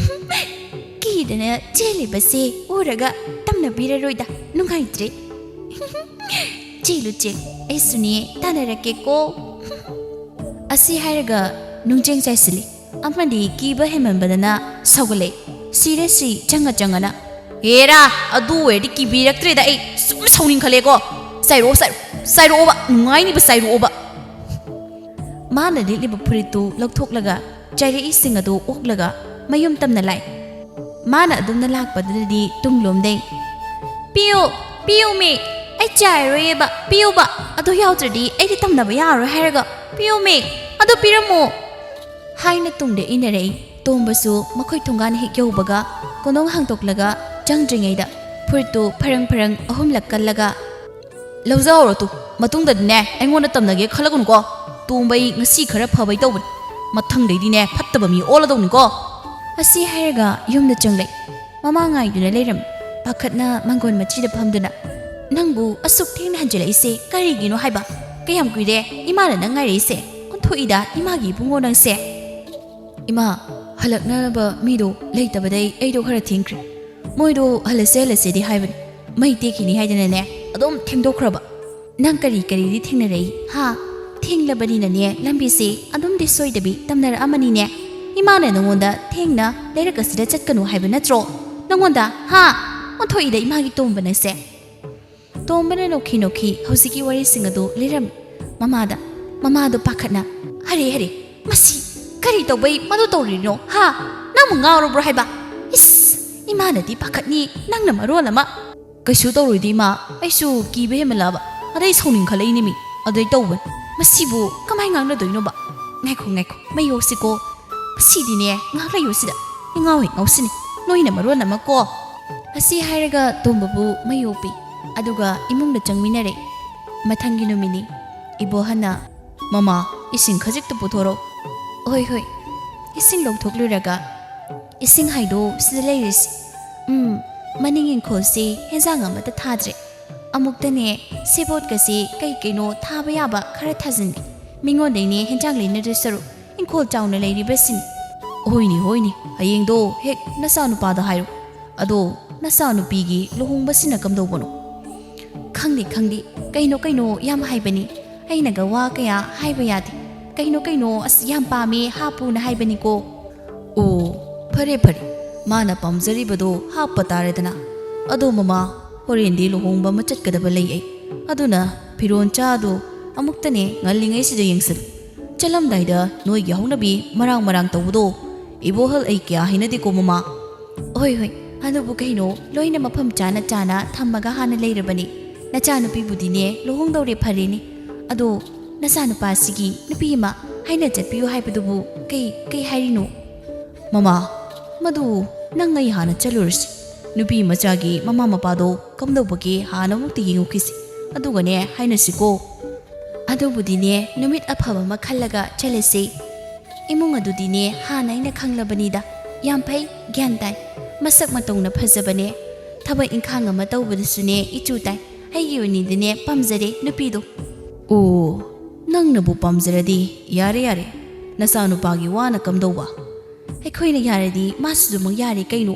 ꯀꯤꯗꯅ ꯆꯦꯜꯂꯤꯕꯁꯦ ꯎꯔꯒ ꯇꯝꯅꯕꯤꯔꯔꯣꯏꯗ ꯅꯨꯡꯉꯥꯏꯇ꯭ꯔꯦ ꯆꯦꯜꯂꯨ ꯆꯦꯜ ꯑꯩꯁꯨꯅꯦ ꯇꯥꯟꯅꯔꯛꯀꯦꯀꯣ ꯑꯁꯤ ꯍꯥꯏꯔꯒ ꯅꯨꯡꯖꯦꯡ ꯆꯥꯏꯁꯤꯜꯂꯤ ꯑꯃꯗꯤ ꯀꯤꯕ ꯍꯦꯟꯃꯟꯕꯗꯅ ꯁꯧꯒꯠꯂꯛꯏ ꯁꯤꯔꯁꯤ ꯆꯪꯉ ꯍꯦꯔꯥ ꯑꯗꯨ ꯑꯣꯏꯔꯗꯤ ꯀꯤꯕꯤꯔꯛꯇ꯭ꯔꯦꯗ ꯑꯩ ꯁꯨꯝ ꯁꯥꯎꯅꯤꯡꯈꯠꯂꯦꯀꯣ ꯆꯥꯏꯔꯛꯑꯣꯕ ꯅꯨꯡꯉꯥꯏꯅꯤꯕ ꯆꯥꯏꯔꯛꯑꯣꯕ ꯃꯥꯅ ꯂꯤꯠꯂꯤꯕ ꯐꯨꯔꯤꯠꯇꯨ ꯂꯧꯊꯣꯛꯂꯒ ꯆꯩꯔꯛꯏꯁꯤꯡ ꯑꯗꯨ ꯑꯣꯛꯂꯒ ꯃꯌꯨꯝ ꯇꯝꯅ ꯂꯥꯛꯏ ꯃꯥꯅ ꯑꯗꯨꯝꯅ ꯂꯥꯛꯄꯗꯨꯗꯗꯤ ꯇꯨꯡꯂꯣꯝꯗꯩ ꯄꯤꯌꯨ ꯃꯤ ꯑꯩ ꯆꯥꯏꯔꯣꯏꯌꯦꯕ ꯄꯤꯌꯨꯕ ꯑꯗꯨ ꯌꯥꯎꯗ꯭ꯔꯗꯤ ꯑꯩꯗꯤ ꯇꯝꯅꯕ ꯌꯥꯔꯣꯏ ꯍꯥꯏꯔꯒ ꯄꯤꯌꯨ ꯃꯤ ꯑꯗꯨ ꯄꯤꯔꯝꯃꯣ ꯍꯥꯏꯅ ꯇꯨꯡꯗ ꯏꯟꯅꯔꯛꯏ ꯇꯣꯝꯕꯁꯨ ꯃꯈꯣꯏ ꯊꯣꯡꯒꯥꯟ ꯍꯦꯛ ꯌꯧꯕꯒ ꯀꯣꯟꯗꯣꯡ ꯍꯥꯡꯗꯣꯛꯂꯒ ꯆꯪꯗ꯭ꯔꯤꯉꯩꯗ ꯐꯨꯔꯤꯠꯇꯨ ꯐꯔꯪ ꯑꯍꯨꯝꯂꯛ ꯀꯜꯂꯒ ꯂꯧꯖꯍꯧꯔꯣ ꯇꯨ ꯃꯇꯨꯡꯗꯗꯤꯅꯦ ꯑꯩꯉꯣꯟꯗ ꯇꯝꯅꯒꯦ ꯈꯜꯂꯒꯅꯨꯀꯣ ꯇꯣꯝꯕꯩ ꯉꯁꯤ ꯈꯔ ꯐꯕꯩ ꯇꯧꯕꯅꯤ ꯃꯊꯪꯗꯩꯗꯤꯅꯦ ꯐꯠꯇꯕ ꯃꯤ ꯑꯣꯜꯂꯗꯧꯅꯤꯀꯣ ꯑꯁꯤ ꯍꯥꯏꯔꯒ ꯌꯨꯝꯗ ꯆꯪꯂꯛꯏ ꯃꯃꯥ ꯉꯥꯏꯗꯨꯅ ꯂꯩꯔꯝꯃꯤ ꯄꯥꯈꯠꯅ ꯃꯥꯡꯒꯣꯟ ꯃꯆꯤꯗ ꯐꯝꯗꯨꯅ ꯅꯪꯕꯨ ꯑꯁꯨꯛ ꯊꯦꯡꯅ ꯍꯟꯖꯤꯜꯂꯛꯏꯁꯦ ꯀꯔꯤꯒꯤꯅꯣ ꯍꯥꯏꯕ ꯀꯌꯥꯝ ꯀꯨꯏꯔꯦ ꯏꯃꯥꯅ ꯅꯪ ꯉꯥꯏꯔꯛꯏꯁꯦ ꯑꯣꯟꯊꯣꯛꯏꯗ ꯏꯃꯥꯒꯤ ꯏꯕꯨꯡꯉꯣ ꯅꯪꯁꯦ ꯏꯃꯥ ꯍꯜꯂꯛꯅꯕ ꯃꯤꯗꯣ ꯂꯩꯇꯕꯗꯩ ꯑꯩꯗꯣ ꯈꯔ ꯊꯦꯡꯈ꯭ꯔꯦ ꯃꯣꯏꯗꯣ ꯍꯜꯂꯁꯦꯗꯤ ꯍꯥꯏꯕꯅꯤ ꯃꯩ ꯇꯦꯛꯈꯤꯅꯤ ꯍꯥꯏꯗꯅꯅꯦ ꯑꯗꯨꯝ ꯊꯦꯡꯗꯣꯛꯈ꯭ꯔꯕ ꯅꯪ ꯀꯔꯤꯗꯤ ꯊꯦꯡꯅꯔꯛꯏ ꯍꯥ ꯊꯦꯡꯂꯕꯅꯤꯅꯅꯦ ꯂꯝꯕꯤꯁꯦ ꯑꯗꯨꯝꯗꯤ ꯁꯣꯏꯗꯕꯤ ꯇꯝꯅꯔꯛꯑꯃꯅꯤꯅꯦ ꯏꯃꯥꯅ ꯅꯉꯣꯟda ꯊꯦꯡꯅ ꯂꯩꯔꯛ ꯑꯁꯤꯗ ꯆꯠꯀꯅꯨ ꯍꯥꯏꯕ ꯅꯠꯇ꯭ꯔꯣ ꯅꯉꯣꯟda ꯍꯥ ꯑꯣꯟꯊꯣꯛꯏꯗ ꯏꯃꯥꯒꯤ ꯇꯣꯝꯕ ꯅꯪꯁꯦ ꯇꯣꯝꯕꯅ ꯅꯣꯛꯈꯤ ꯍꯧꯖꯤꯛꯀꯤ ꯋꯥꯔꯤꯁꯤꯡ ꯑꯗꯨ ꯂꯤꯔꯝꯃꯤ ꯃꯃꯥꯗꯣ ꯄꯥꯈꯠꯅ ꯍꯔꯦ ꯃꯁꯤ ꯀꯔꯤ ꯇꯧꯕꯩ ꯃꯗꯨ ꯇꯧꯔꯤꯅꯣ ꯍꯥ ꯅꯪꯕꯨ ꯉꯥꯎꯔꯕ꯭ꯔꯣ ꯍꯥꯏꯕ ꯏꯁ ꯏꯃꯥꯅꯗꯤ ꯄꯥꯈꯠꯅꯤ ꯅꯪꯅ ꯃꯔꯣꯜ ꯑꯃ ꯀꯩꯁꯨ ꯇꯧꯔꯣꯏꯗꯤ ꯏꯃꯥ ꯑꯩꯁꯨ ꯀꯤꯕ ꯍꯦꯟꯃꯜꯂꯛꯑꯕ ꯑꯗꯩ ꯁꯥꯎꯅꯤꯡꯈꯠꯂꯛꯏꯅꯤ ꯃꯤ ꯑꯗꯩ ꯇꯧꯕꯅꯤ ꯃꯁꯤꯕꯨ ꯀꯃꯥꯏ ꯉꯥꯡꯅꯗꯣꯏꯅꯣꯕ ꯉꯥꯏꯈꯣ ꯃꯩꯌꯣꯛꯁꯤꯀꯣ ꯃꯁꯤꯗꯤꯅꯦ ꯉꯥꯏꯍꯥꯛ ꯂꯩꯌꯣ ꯁꯤꯗ ꯉꯥꯎꯁꯤꯅꯤ ꯅꯣꯏꯅ ꯃꯔꯣꯜ ꯑꯃ ꯀꯣ ꯑꯁꯤ ꯍꯥꯏꯔꯒ ꯇꯣꯝꯕꯕꯨ ꯃꯩꯌꯣꯛꯄꯤ ꯑꯗꯨꯒ ꯏꯃꯨꯡꯗ ꯆꯪꯃꯤꯟꯅꯔꯦ ꯃꯊꯪꯒꯤ ꯅꯨꯃꯤꯠꯅꯤ ꯏꯕꯣꯍꯟꯅ ꯃꯃꯥ ꯏꯁꯤꯡ ꯈꯖꯤꯛꯇ ꯄꯨꯊꯣꯔꯛꯎ ꯍꯣꯏ ꯏꯁꯤꯡ ꯂꯧꯊꯣꯛꯂꯨꯔꯒ ꯏꯁꯤꯡ ꯍꯥꯏꯗꯣ ꯁꯤꯗ ꯂꯩꯔꯤꯁꯤ ꯃꯅꯤꯡ ꯏꯪꯈꯣꯜꯁꯦ ꯍꯦꯟꯖꯥꯡ ꯑꯃꯠꯇ ꯊꯥꯗ꯭ꯔꯦ ꯑꯃꯨꯛꯇꯅꯦ ꯁꯦꯕꯣꯠꯀꯁꯦ ꯀꯩꯅꯣ ꯊꯥꯕ ꯌꯥꯕ ꯈꯔ ꯊꯥꯖꯤꯟꯒꯦ ꯃꯤꯉꯣꯟꯗꯩꯅꯦ ꯍꯦꯟꯖꯥꯡ ꯂꯩꯅꯗꯣꯏ ꯁꯔꯨꯛ ꯏꯪꯈꯣꯜ ꯆꯥꯎꯅ ꯂꯩꯔꯤꯕꯁꯤꯅꯤ ꯍꯣꯏꯅꯤ ꯍꯌꯦꯡꯗꯣ ꯍꯦꯛ ꯅꯆꯥꯅꯨꯄꯥꯗ ꯍꯥꯏꯔꯣ ꯑꯗꯣ ꯅꯆꯥꯅꯨꯄꯤꯒꯤ ꯂꯨꯍꯣꯡꯕꯁꯤꯅ ꯀꯝꯗꯧꯕꯅꯣ ꯈꯪꯗꯦ ꯀꯩꯅꯣ ꯌꯥꯝ ꯍꯥꯏꯕꯅꯤ ꯑꯩꯅꯒ ꯋꯥ ꯀꯌꯥ ꯍꯥꯏꯕ ꯌꯥꯗꯦ ꯀꯩꯅꯣ ꯑꯁ ꯌꯥꯝ ꯄꯥꯝꯃꯦ ꯍꯥꯞꯄꯨꯅ ꯍꯥꯏꯕꯅꯤꯀோ ꯑꯣ ꯐꯔꯦ ꯃꯥꯅ ꯄꯥꯝꯖꯔꯤꯕꯗꯣ ꯍꯥꯞꯄ ꯇꯥꯔꯦꯗꯅ ꯑꯗꯣ ꯃꯃꯥ ꯍꯣꯔꯦꯟꯗꯤ ꯂꯨꯍꯣꯡꯕ ꯑꯃ ꯆꯠꯀꯗꯕ ꯂꯩ ꯑꯩ ꯑꯗꯨꯅ ꯐꯤꯔꯣꯟ ꯆꯥꯗꯣ ꯑꯃꯨꯛꯇꯅꯦ ꯉꯜꯂꯤꯉꯩꯁꯤꯗ ꯌꯦꯡꯁꯜꯂꯨ ꯆꯠꯂꯝꯗꯥꯏꯗ ꯅꯣꯏꯒꯤ ꯍꯧꯅꯕꯤ ꯃꯔꯥꯡ ꯇꯧꯕꯗꯣ ꯏꯕꯣꯍꯜ ꯑꯩ ꯀꯌꯥ ꯍꯩꯅꯗꯦꯀꯣ ꯃꯃꯥ ꯍꯣꯏ ꯑꯗꯨꯕꯨ ꯀꯩꯅꯣ ꯂꯣꯏꯅ ꯃꯐꯝ ꯆꯥꯅ ꯊꯝꯃꯒ ꯍꯥꯟꯅ ꯂꯩꯔꯕꯅꯤ ꯅꯆꯥꯅꯨꯄꯤꯕꯨꯗꯤꯅꯦ ꯂꯨꯍꯣꯡꯗꯧꯔꯦ ꯐꯔꯦꯅꯤ ꯑꯗꯣ ꯅꯆꯥꯅꯨꯄꯥꯁꯤꯒꯤ ꯅꯨꯄꯤ ꯑꯃ ꯍꯥꯏꯅ ꯆꯠꯄꯤꯌꯨ ꯍꯥꯏꯕꯗꯨꯕꯨ ꯀꯩ ꯍꯥꯏꯔꯤꯅꯣ ꯃꯃꯥ ꯃꯗꯨ ꯅꯪ ꯑꯩ ꯍꯥꯟꯅ ꯆꯠꯂꯨꯔꯁꯤ ꯅꯨꯄꯤ ꯃꯆꯥꯒꯤ ꯃꯃꯥ ꯃꯄꯥꯗꯣ ꯀꯝꯗꯧꯕꯒꯦ ꯍꯥꯟꯅ ꯑꯃꯨꯛꯇ ꯌꯦꯡꯉꯨꯈꯤꯁꯤ ꯑꯗꯨꯒꯅꯦ ꯍꯥꯏꯅꯁꯤꯀೋ ꯑꯗꯨꯕꯨꯗꯤꯅꯦ ꯅꯨꯃꯤꯠ ꯑꯐꯕ ꯑꯃ ꯈꯜꯂꯒ ꯆꯠꯂꯁꯤ ꯏꯃꯨꯡ ꯑꯗꯨꯗꯤꯅꯦ ꯍꯥꯟꯅ ꯑꯩꯅ ꯈꯪꯂꯕꯅꯤꯗ ꯌꯥꯝ ꯐꯩ ꯒ꯭ꯌꯥꯟ ꯇꯥꯏ ꯃꯁꯛ ꯃꯇꯧꯅ ꯐꯖꯕꯅꯦ ꯊꯕꯛ ꯏꯪꯈꯥꯡ ꯑꯃ ꯇꯧꯕꯗꯁꯨꯅꯦ ꯏꯆꯨ ꯇꯥꯏ ꯑꯩꯒꯤ ꯑꯣꯏꯅꯗꯤꯅꯦ ꯄꯥꯝꯖꯔꯦ ꯅꯨꯄꯤꯗꯣ ꯑꯣ ꯅꯪꯅꯕꯨ ꯄꯥꯝꯖꯔꯗꯤ ꯌꯥꯔꯦ ꯅꯆꯥꯅꯨꯄꯥꯒꯤ ꯋꯥꯅ ꯀꯝꯗꯧꯕ ꯑꯩꯈꯣꯏꯅ ꯌꯥꯔꯗꯤ ꯃꯥꯁꯨ ꯑꯗꯨꯃꯛ ꯌꯥꯔꯦ ꯀꯩꯅꯣ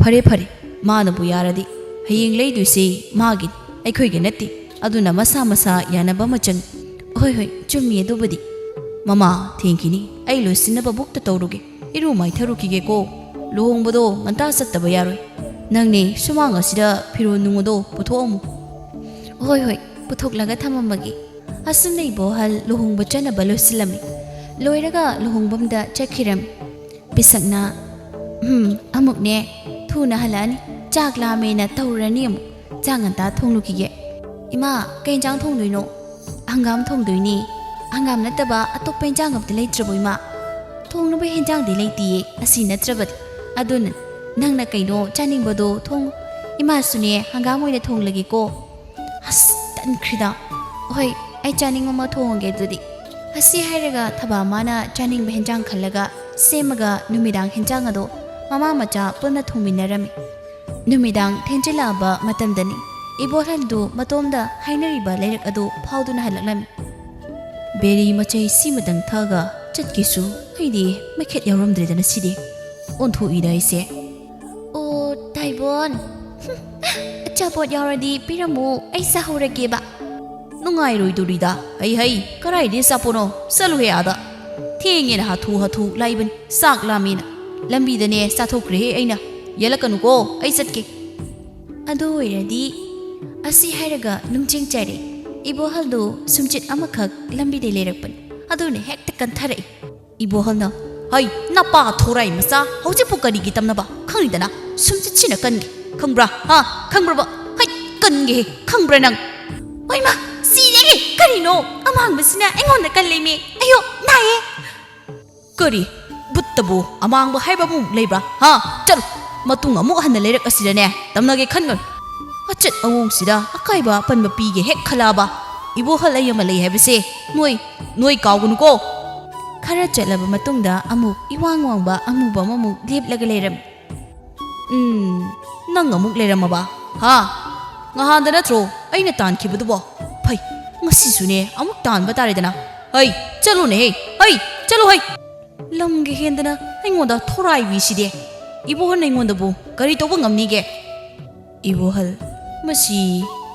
ꯐꯔꯦ ꯃꯥꯅꯕꯨ ꯌꯥꯔꯗꯤ ꯍꯌꯦꯡ ꯂꯩꯗꯣꯏꯁꯤ ꯃꯥꯒꯤꯅꯤ ꯑꯩꯈꯣꯏꯒꯤ ꯅꯠꯇꯦ ꯑꯗꯨꯅ ꯃꯁꯥ ꯌꯥꯅꯕ ꯑꯃ ꯆꯪꯏ ꯍꯣꯏ ꯆꯨꯝꯃꯤ ꯑꯗꯨꯕꯨꯗꯤ ꯃꯃꯥ ꯊꯦꯡꯈꯤꯅꯤ ꯑꯩ ꯂꯣꯏꯁꯤꯟꯅꯕ ꯕꯨꯛꯇ ꯇꯧꯔꯨꯒꯦ ꯏꯔꯨ ꯃꯥꯏꯊꯔꯨꯈꯤꯒꯦꯀꯣ ꯂꯨꯍꯣꯡꯕꯗꯣ ꯉꯟꯇꯥ ꯆꯠꯇꯕ ꯌꯥꯔꯣꯏ ꯅꯪꯅꯦ ꯁꯨꯃꯥꯡ ꯑꯁꯤꯗ ꯐꯤꯔꯣꯟ ꯅꯨꯡꯗꯣ ꯄꯨꯊꯣꯛꯑꯝꯃꯨ ꯍꯣꯏ ꯄꯨꯊꯣꯛꯂꯒ ꯊꯝꯃꯝꯃꯒꯦ ꯑꯁꯨꯝꯅ ꯏꯕꯣꯍꯜ ꯂꯨꯍꯣꯡꯕ ꯆꯠꯅꯕ ꯂꯣꯏꯁꯤꯜꯂꯝꯃꯤ ꯂꯣꯏꯔꯒ ꯂꯨꯍꯣꯡꯐꯝꯗ ꯆꯠꯈꯤꯔꯝꯃꯤ ꯄꯤꯁꯛꯅ ꯑꯃꯨꯛꯅꯦ ꯊꯨꯅ ꯍꯜꯂꯛꯑꯅꯤ ꯆꯥꯛ ꯂꯥꯝꯃꯦꯅ ꯇꯧꯔꯅꯤ ꯑꯃꯨꯛ ꯆꯥꯛ ꯉꯟꯇꯥ ꯊꯣꯡꯂꯨꯈꯤꯒꯦ ꯏꯃꯥ ꯀꯩ ꯏꯟꯖꯥꯡ ꯊꯣꯡꯗꯣꯏꯅꯣ ꯍꯪꯒꯥꯝ ꯊꯣꯡꯗꯣꯏꯅꯤ ꯍꯪꯒꯥꯝ ꯅꯠꯇꯕ ꯑꯇꯣꯞꯄ ꯏꯟꯖꯥꯡ ꯑꯝꯇ ꯂꯩꯇ꯭ꯔꯕꯣ ꯏꯃꯥ ꯊꯣꯡꯅꯕ ꯍꯦꯟꯖꯥꯡꯗꯤ ꯂꯩꯇꯤꯌꯦ ꯑꯁꯤ ꯅꯠꯇ꯭ꯔꯕꯗꯤ ꯑꯗꯨꯅ ꯅꯪꯅ ꯀꯩꯅꯣ ꯆꯥꯅꯤꯡꯕꯗꯣ ꯊꯣꯡꯉꯨ ꯏꯃꯥꯁꯨꯅꯦ ꯍꯪꯒꯥꯝ ꯑꯣꯏꯅ ꯊꯣꯡꯂꯒꯦꯀꯣ ꯑꯁ ꯇꯟꯈ꯭ꯔꯤꯗ ꯍꯣꯏ ꯑꯩ ꯆꯥꯅꯤꯡꯕ ꯑꯃ ꯊꯣꯡꯉꯒꯦ ꯑꯗꯨꯗꯤ ꯑꯁꯤ ꯍꯥꯏꯔꯒ ꯊꯕꯥ ꯃꯥꯅ ꯆꯥꯅꯤꯡꯕ ꯍꯦꯟꯖꯥꯡ ꯈꯜꯂꯒ ꯁꯦꯝꯃꯒ ꯅꯨꯃꯤꯗꯥꯡ ꯍꯦꯟꯖꯥꯡ ꯑꯗꯣ ꯃꯃꯥ ꯃꯆꯥ ꯄꯨꯟꯅ ꯊꯣꯡꯃꯤꯟꯅꯔꯝꯃꯤ ꯅꯨꯃꯤꯗꯥꯡ ꯊꯦꯡꯖꯤꯜꯂꯛꯑꯕ ꯃꯇꯝꯗꯅꯤ ꯏꯕꯣꯍꯜꯗꯨ ꯃꯇꯣꯝꯗ ꯍꯥꯏꯅꯔꯤꯕ ꯂꯩꯔꯛ ꯑꯗꯨ ꯐꯥꯎꯗꯨꯅ ꯍꯜꯂꯛꯂꯝꯃꯤ ꯕꯦꯔꯤ ꯃꯆꯩ ꯁꯤꯃꯗꯪ ꯊꯛꯑꯒ ꯆꯠꯀꯦꯁꯨ ꯑꯩꯗꯤ ꯃꯩꯈꯦꯠ ꯌꯥꯎꯔꯝꯗ꯭ꯔꯦꯗꯅ ꯁꯤꯗꯤ ꯑꯣꯟꯊꯣꯛꯏꯗ ꯑꯩꯁꯦ ꯑꯣ ꯇꯥꯏꯕꯣꯟ ꯑꯆꯥꯄꯣꯠ ꯌꯥꯎꯔꯗꯤ ꯄꯤꯔꯝꯃꯨ ꯑꯩ ꯆꯥꯍꯧꯔꯒꯦꯕ ꯅꯨꯡꯉꯥꯏꯔꯣꯏꯗꯣꯔꯤꯗ ꯍꯩ ꯀꯔꯥꯏꯗꯩ ꯑꯆꯥꯄꯣꯠꯅꯣ ꯆꯠꯂꯨꯍꯦ ꯑꯥꯗ ꯊꯦꯡꯉꯦꯅ ꯍꯥꯊꯨ ꯂꯥꯛꯏꯕꯅꯤ ꯆꯥꯛ ꯂꯥꯝꯃꯦꯅ ꯂꯝꯕꯤꯗꯅꯦ ꯆꯥꯊꯣꯛꯈ꯭ꯔꯦꯍꯦ ꯑꯩꯅ ꯌꯦꯜꯂꯛꯀꯅꯨꯀꯣ ꯑꯩ ꯆꯠꯀꯦ ꯑꯗꯨ ꯑꯣꯏꯔꯗꯤ ꯑꯁꯤ ꯍꯥꯏꯔꯒ ꯅꯨꯡꯆꯤꯡ ꯆꯥꯏꯔꯦ ꯏꯕꯣꯍꯜꯗꯨ ꯁꯨꯝꯆꯤꯠ ꯑꯃꯈꯛ ꯂꯝꯕꯤꯗꯩ ꯂꯩꯔꯛꯄꯅꯤ ꯑꯗꯨꯅ ꯍꯦꯛꯇ ꯀꯟꯊꯔꯛꯏ ꯏꯕꯣꯍꯜꯅ ꯍꯩ ꯅꯄꯥ ꯊꯣꯔꯥꯏ ꯃꯆꯥ ꯍꯧꯖꯤꯛꯄꯨ ꯀꯔꯤꯒꯤ ꯇꯝꯅꯕ ꯈꯪꯉꯤꯗꯅ ꯁꯨꯝꯆꯤꯠꯁꯤꯅ ꯀꯟꯒꯦ ꯈꯪꯕ꯭ꯔꯥ ꯈꯪꯕ꯭ꯔꯕ ꯍꯩ ꯀꯟꯒꯦ ꯈꯪꯕ꯭ꯔꯥ ꯅꯪ ꯍꯣꯏꯃ ꯁꯤꯔꯦ ꯀꯔꯤꯅꯣ ꯑꯃꯥꯡꯕꯁꯤꯅ ꯑꯩꯉꯣꯟꯗ ꯀꯜꯂꯤꯃꯤ ꯑꯌꯣ ꯅꯥꯏꯌꯦ ꯀꯔꯤ ꯕꯨꯠꯇꯕꯨ ꯑꯃꯥꯡꯕ ꯍꯥꯏꯕ ꯑꯃꯨꯛ ꯂꯩꯕ꯭ꯔꯥ ꯆꯠꯂꯨ ꯃꯇꯨꯡ ꯑꯃꯨꯛ ꯍꯟꯅ ꯂꯩꯔꯛ ꯑꯁꯤꯗꯅꯦ ꯇꯝꯅꯒꯦ ꯈꯟꯒꯅꯨ ꯑꯆꯠ ꯑꯋꯣꯡꯁꯤꯗ ꯑꯀꯥꯏꯕ ꯑꯄꯟꯕ ꯄꯤꯒꯦ ꯍꯦꯛ ꯈꯜꯂꯛꯑꯕ ꯏꯕꯣꯍꯜ ꯑꯩ ꯑꯃ ꯂꯩ ꯍꯥꯏꯕꯁꯦ ꯅꯣꯏ ꯀꯥꯎꯒꯅꯨꯀꯣ ꯈꯔ ꯆꯠꯂꯕ ꯃꯇꯨꯡꯗ ꯑꯃꯨꯛ ꯏꯋꯥꯡ ꯋꯥꯡꯕ ꯑꯃꯨꯕ ꯑꯃꯃꯨꯛ ꯂꯦꯞꯂꯒ ꯂꯩꯔꯝꯃꯤ ꯅꯪ ꯑꯃꯨꯛ ꯂꯩꯔꯝꯃꯕ ꯉꯍꯥꯟꯗ ꯅꯠꯇ꯭ꯔꯣ ꯑꯩꯅ ꯇꯥꯟꯈꯤꯕꯗꯨꯕꯣ ꯐꯩ ꯉꯁꯤꯁꯨꯅꯦ ꯑꯃꯨꯛ ꯇꯥꯟꯕ ꯇꯥꯔꯦꯗꯅ ꯍꯩ ꯆꯠꯂꯨꯅꯦ ꯍꯩ ꯆꯠꯂꯨ ꯍꯩ ꯂꯝꯒ ꯍꯦꯟꯗꯅ ꯑꯩꯉꯣꯟꯗ ꯊꯣꯔꯥꯏꯕꯤꯁꯤꯗꯤ 이보헌 ꯑꯩꯉꯣꯟꯗꯕꯨ ꯀꯔꯤ ꯇꯧꯕ ꯉꯝꯅꯤꯒꯦ 이보헌 ꯃꯁꯤ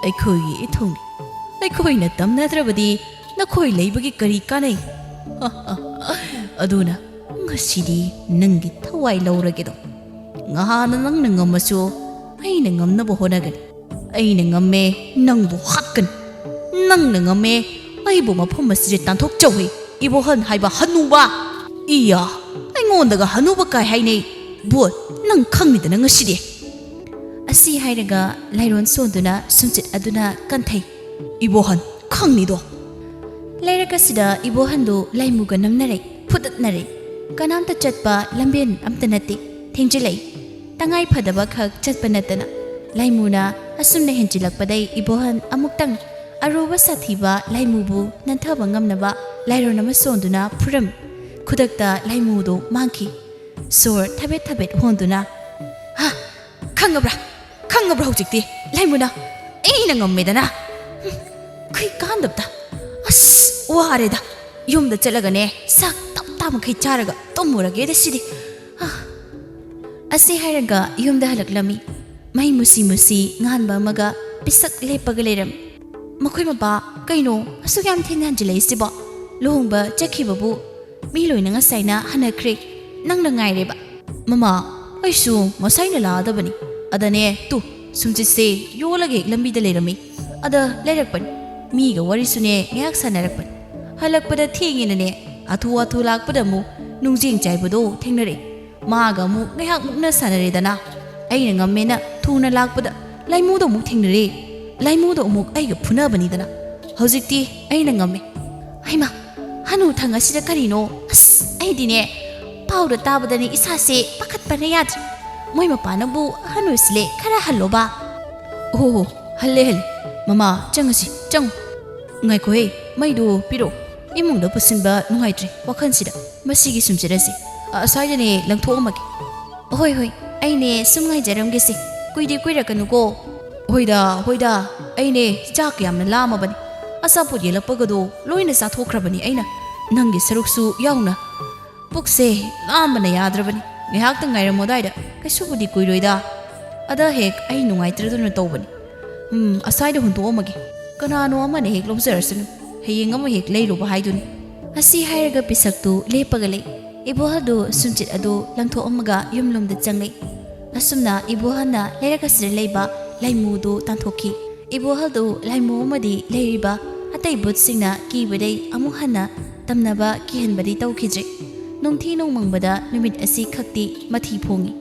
ꯑꯩꯈꯣꯏꯒꯤ ꯏꯊꯧꯅꯤ ꯑꯩꯈꯣꯏꯅ ꯇꯝꯅꯗ꯭ꯔꯕꯗꯤ ꯅꯈꯣꯏ ꯂꯩꯕꯒꯤ ꯀꯔꯤ ꯀꯥꯟꯅꯩ ꯑꯗꯨꯅ ꯉꯁꯤꯗꯤ ꯅꯪꯒꯤ ꯊꯋꯥꯏ ꯂꯧꯔꯒꯦꯗꯣ ꯉꯍꯥꯟꯅ ꯅꯪꯅ ꯉꯝꯃꯁꯨ ꯑꯩꯅ ꯉꯝꯅꯕ ꯍꯣꯠꯅꯒꯅꯤ ꯑꯩꯅ ꯉꯝꯃꯦ ꯅꯪꯕꯨ ꯍꯥꯠꯀꯅꯤ ꯅꯪꯅ ꯉꯝꯃꯦ ꯑꯩꯕꯨ ꯃꯐꯝ ꯑꯁꯤꯗ ꯇꯥꯟꯊꯣꯛꯆꯧꯏ 이보헌 ꯍꯥꯏꯕ ꯍꯅꯨꯕ 이야 ꯑꯩꯉꯣꯟꯗꯒ ꯍꯅꯨꯕ ꯀꯥꯏ ꯍꯥꯏꯅꯩ ꯕꯣꯠ ꯅꯪ ꯈꯪꯅꯤꯗꯅ ꯉꯁꯤꯗꯤ ꯑꯁꯤ ꯍꯥꯏꯔꯒ ꯂꯥꯏꯔꯣꯟ ꯁꯣꯟꯗꯨꯅ ꯁꯨꯝꯆꯤꯠ ꯑꯗꯨꯅ ꯀꯟꯊꯩ 이보헌 ꯈꯪꯅꯤꯗꯣ ꯂꯩꯔꯛ ꯑꯁꯤꯗ 이보헌ꯗꯨ ꯂꯩꯃꯨꯒ ꯅꯝꯅꯔꯦ ꯐꯨꯗꯠꯅꯔꯦ ꯀꯅꯥꯝꯇ ꯆꯠꯄ ꯂꯝꯕꯦꯟ ꯑꯝꯇ ꯅꯠꯇꯦ ꯊꯦꯡꯖꯤꯜꯂꯛꯏ ꯇꯉꯥꯏ ꯐꯗꯕ ꯈꯛ ꯆꯠꯄ ꯅꯠꯇꯅ ꯂꯩꯃꯨꯅ ꯑꯁꯨꯝꯅ ꯍꯦꯟꯖꯤꯜꯂꯛꯄꯗꯩ 이보헌 ꯑꯃꯨꯛꯇꯪ ꯑꯔꯨꯕ ꯁꯥꯊꯤꯕ ꯂꯩꯃꯨꯕꯨ ꯅꯟꯊꯕ ꯉꯝꯅꯕ ꯂꯥꯏꯔꯣꯟ ꯑꯃ ꯁꯣꯟꯗꯨꯅ ꯐꯨꯔꯝ ꯈꯨꯗꯛꯇ ꯂꯩꯃꯨꯗꯨ ꯃꯥꯡꯈꯤ ꯁꯣꯔ ꯊꯕꯦꯠ ꯍꯣꯟꯗꯨꯅ ꯈꯪꯉꯕ꯭ꯔꯥ ꯍꯧꯖꯤꯛꯇꯤ ꯂꯩꯃꯨꯅ ꯑꯩꯅ ꯉꯝꯃꯦꯗꯅ ꯀꯩ ꯀꯥꯟꯗꯕꯗ ꯑꯁ ꯋꯥꯔꯦꯗ ꯌꯨꯝꯗ ꯆꯠꯂꯒꯅꯦ ꯆꯥꯛ ꯇꯞꯇꯥꯃꯈꯩ ꯆꯥꯔꯒ ꯇꯨꯝꯃꯨꯔꯒꯦꯗ ꯁꯤꯗꯤ ꯑꯁꯤ ꯍꯥꯏꯔꯒ ꯌꯨꯝꯗ ꯍꯜꯂꯛꯂꯝꯃꯤ ꯃꯩ ꯃꯨꯁꯤ ꯉꯥꯟꯕ ꯑꯃꯒ ꯄꯤꯁꯛ ꯂꯦꯞꯄꯒ ꯂꯩꯔꯝꯃꯤ ꯃꯈꯣꯏ ꯃꯄꯥ ꯀꯩꯅꯣ ꯑꯁꯨꯛ ꯌꯥꯝ ꯊꯦꯡꯅ ꯍꯟꯖꯤꯜꯂꯛꯏꯁꯤꯕꯣ ꯂꯨꯍꯣꯡꯕ ꯆꯠꯈꯤꯕꯕꯨ ꯃꯤ ꯂꯣꯏꯅ ꯉꯁꯥꯏꯅ ꯍꯟꯅꯈ꯭ꯔꯦ ꯅꯪꯅ ꯉꯥꯏꯔꯦꯕ ꯃꯃꯥ ꯑꯩꯁꯨ ꯉꯁꯥꯏꯅ ꯂꯥꯛꯑꯗꯕꯅꯤ ꯑꯗꯅꯦ ꯁꯨꯝꯆꯤꯠꯁꯦ ꯌꯣꯜꯂꯒ ꯍꯦꯛ ꯂꯝꯕꯤꯗ ꯂꯩꯔꯝꯃꯤ ꯑꯗ ꯂꯩꯔꯛꯄꯅꯤ ꯃꯤꯒ ꯋꯥꯔꯤꯁꯨꯅꯦ ꯉꯥꯏꯍꯥꯛ ꯁꯥꯟꯅꯔꯛꯄꯅꯤ ꯍꯜꯂꯛꯄꯗ ꯊꯦꯡꯉꯦꯅꯅꯦ ꯍꯥꯊꯨ ꯂꯥꯛꯄꯗ ꯑꯃꯨꯛ ꯅꯨꯡꯖꯦꯡ ꯆꯥꯏꯕꯗꯣ ꯊꯦꯡꯅꯔꯦ ꯃꯥꯒ ꯑꯃꯨꯛ ꯉꯥꯏꯍꯥꯛ ꯃꯨꯛꯅ ꯁꯥꯟꯅꯔꯦꯗꯅ ꯑꯩꯅ ꯉꯝꯃꯦꯅ ꯊꯨꯅ ꯂꯥꯛꯄꯗ ꯂꯩꯃꯨꯗꯣ ꯑꯃꯨꯛ ꯊꯦꯡꯅꯔꯦ ꯂꯩꯃꯨꯗꯣ ꯑꯃꯨꯛ ꯑꯩꯒ ꯐꯨꯅꯕꯅꯤꯗꯅ ꯍꯧꯖꯤꯛꯇꯤ ꯑꯩꯅ ꯉꯝꯃꯦ ꯍꯩꯃꯥ ꯍꯅꯨꯊꯪ ꯑꯁꯤꯗ ꯀꯔꯤꯅꯣ ꯑꯁ ꯑꯩꯗꯤꯅꯦ ꯄꯥꯎꯗ ꯇꯥꯕꯗꯅꯦ ꯏꯁꯥꯁꯦ ꯄꯥꯈꯠꯄꯅ ꯌꯥꯗ꯭ꯔꯦ ꯃꯣꯏ ꯃꯄꯥꯅꯕꯨ ꯍꯅꯨꯁꯤꯂꯦ ꯈꯔ ꯍꯜꯂꯣꯕ ꯑꯣ ꯍꯜꯂꯦ ꯃꯃꯥ ꯆꯪꯉꯁꯤ ꯆꯪꯉꯨ ꯉꯥꯏꯈꯣꯍꯦ ꯃꯩꯗꯣ ꯄꯤꯔꯛꯑꯣ ꯏꯃꯨꯡꯗ ꯄꯨꯁꯤꯟꯕ ꯅꯨꯡꯉꯥꯏꯇ꯭ꯔꯦ ꯋꯥꯈꯜꯁꯤꯗ ꯃꯁꯤꯒꯤ ꯁꯨꯝꯆꯤꯠ ꯑꯁ꯭ꯋꯥꯏꯗꯅꯦ ꯂꯪꯊꯣꯛꯑꯝꯃꯒꯦ ꯍꯣꯏ ꯑꯩꯅꯦ ꯁꯨꯝ ꯉꯥꯏꯖꯔꯝꯒꯦꯁꯦ ꯀꯨꯏꯗꯤ ꯀꯨꯏꯔꯛꯀꯅꯨꯀꯣ ꯍꯣꯏꯗ ꯑꯩꯅꯦ ꯆꯥꯛ ꯌꯥꯝꯅ ꯂꯥꯝꯃꯕꯅꯤ ꯑꯆꯥꯄꯣꯠ ꯌꯦꯜꯂꯛꯄꯒꯗꯣ ꯂꯣꯏꯅ ꯆꯥꯊꯣꯛꯈ꯭ꯔꯕꯅꯤ ꯑꯩꯅ ꯅꯪꯒꯤ ꯁꯔꯨꯛꯁꯨ ꯌꯥꯎꯅ ꯄꯨꯛꯁꯦ ꯂꯥꯝꯕꯅ ꯌꯥꯗ꯭ꯔꯕꯅꯤ ꯉꯥꯏꯍꯥꯛꯇꯪ ꯉꯥꯏꯔꯝꯃꯣ ꯑꯗꯥꯏꯗ ꯀꯩꯁꯨꯕꯨꯗꯤ ꯀꯨꯏꯔꯣꯏꯗ ꯑꯗ ꯍꯦꯛ ꯑꯩ ꯅꯨꯡꯉꯥꯏꯇ꯭ꯔꯗꯨꯅ ꯇꯧꯕꯅꯤ ꯑꯁ꯭ꯋꯥꯏꯗ ꯍꯨꯟꯇꯣꯛꯑꯝꯃꯒꯦ ꯀꯅꯥꯅꯣ ꯑꯃꯅ ꯍꯦꯛ ꯂꯧꯖꯔꯁꯅꯨ ꯍꯌꯦꯡ ꯑꯃ ꯍꯦꯛ ꯂꯩꯔꯨꯕ ꯍꯥꯏꯗꯨꯅꯤ ꯑꯁꯤ ꯍꯥꯏꯔꯒ ꯄꯤꯁꯛꯇꯨ ꯂꯦꯞꯄꯒ ꯂꯩ 이보헌도 ꯁꯨꯝꯆꯤꯠ ꯑꯗꯨ ꯂꯪꯊꯣꯛꯑꯝꯃꯒ ꯌꯨꯝꯂꯣꯝꯗ ꯆꯪꯂꯛꯏ ꯑꯁꯨꯝꯅ 이보헌ꯅ ꯂꯩꯔꯛ ꯑꯁꯤꯗ ꯂꯩꯕ ꯂꯩꯃꯨꯗꯨ ꯇꯥꯟꯊꯣꯛꯈꯤ 이보헌도 ꯂꯩꯃꯨ ꯑꯃꯗꯤ ꯂꯩꯔꯤꯕ ꯑꯇꯩ ꯕꯨꯠꯁꯤꯡꯅ ꯀꯤꯕꯗꯩ ꯑꯃꯨꯛ ꯍꯟꯅ ꯇꯝꯅꯕ ꯀꯤꯍꯟꯕꯗꯤ ꯇꯧꯈꯤꯗ꯭ꯔꯦ ꯅꯨꯡꯊꯤ ꯅꯣꯡꯃꯪꯕꯗ ꯅꯨꯃꯤꯠ ꯑꯁꯤ ꯈꯛꯇꯤ ꯃꯊꯤ ꯐꯣꯡꯉꯤ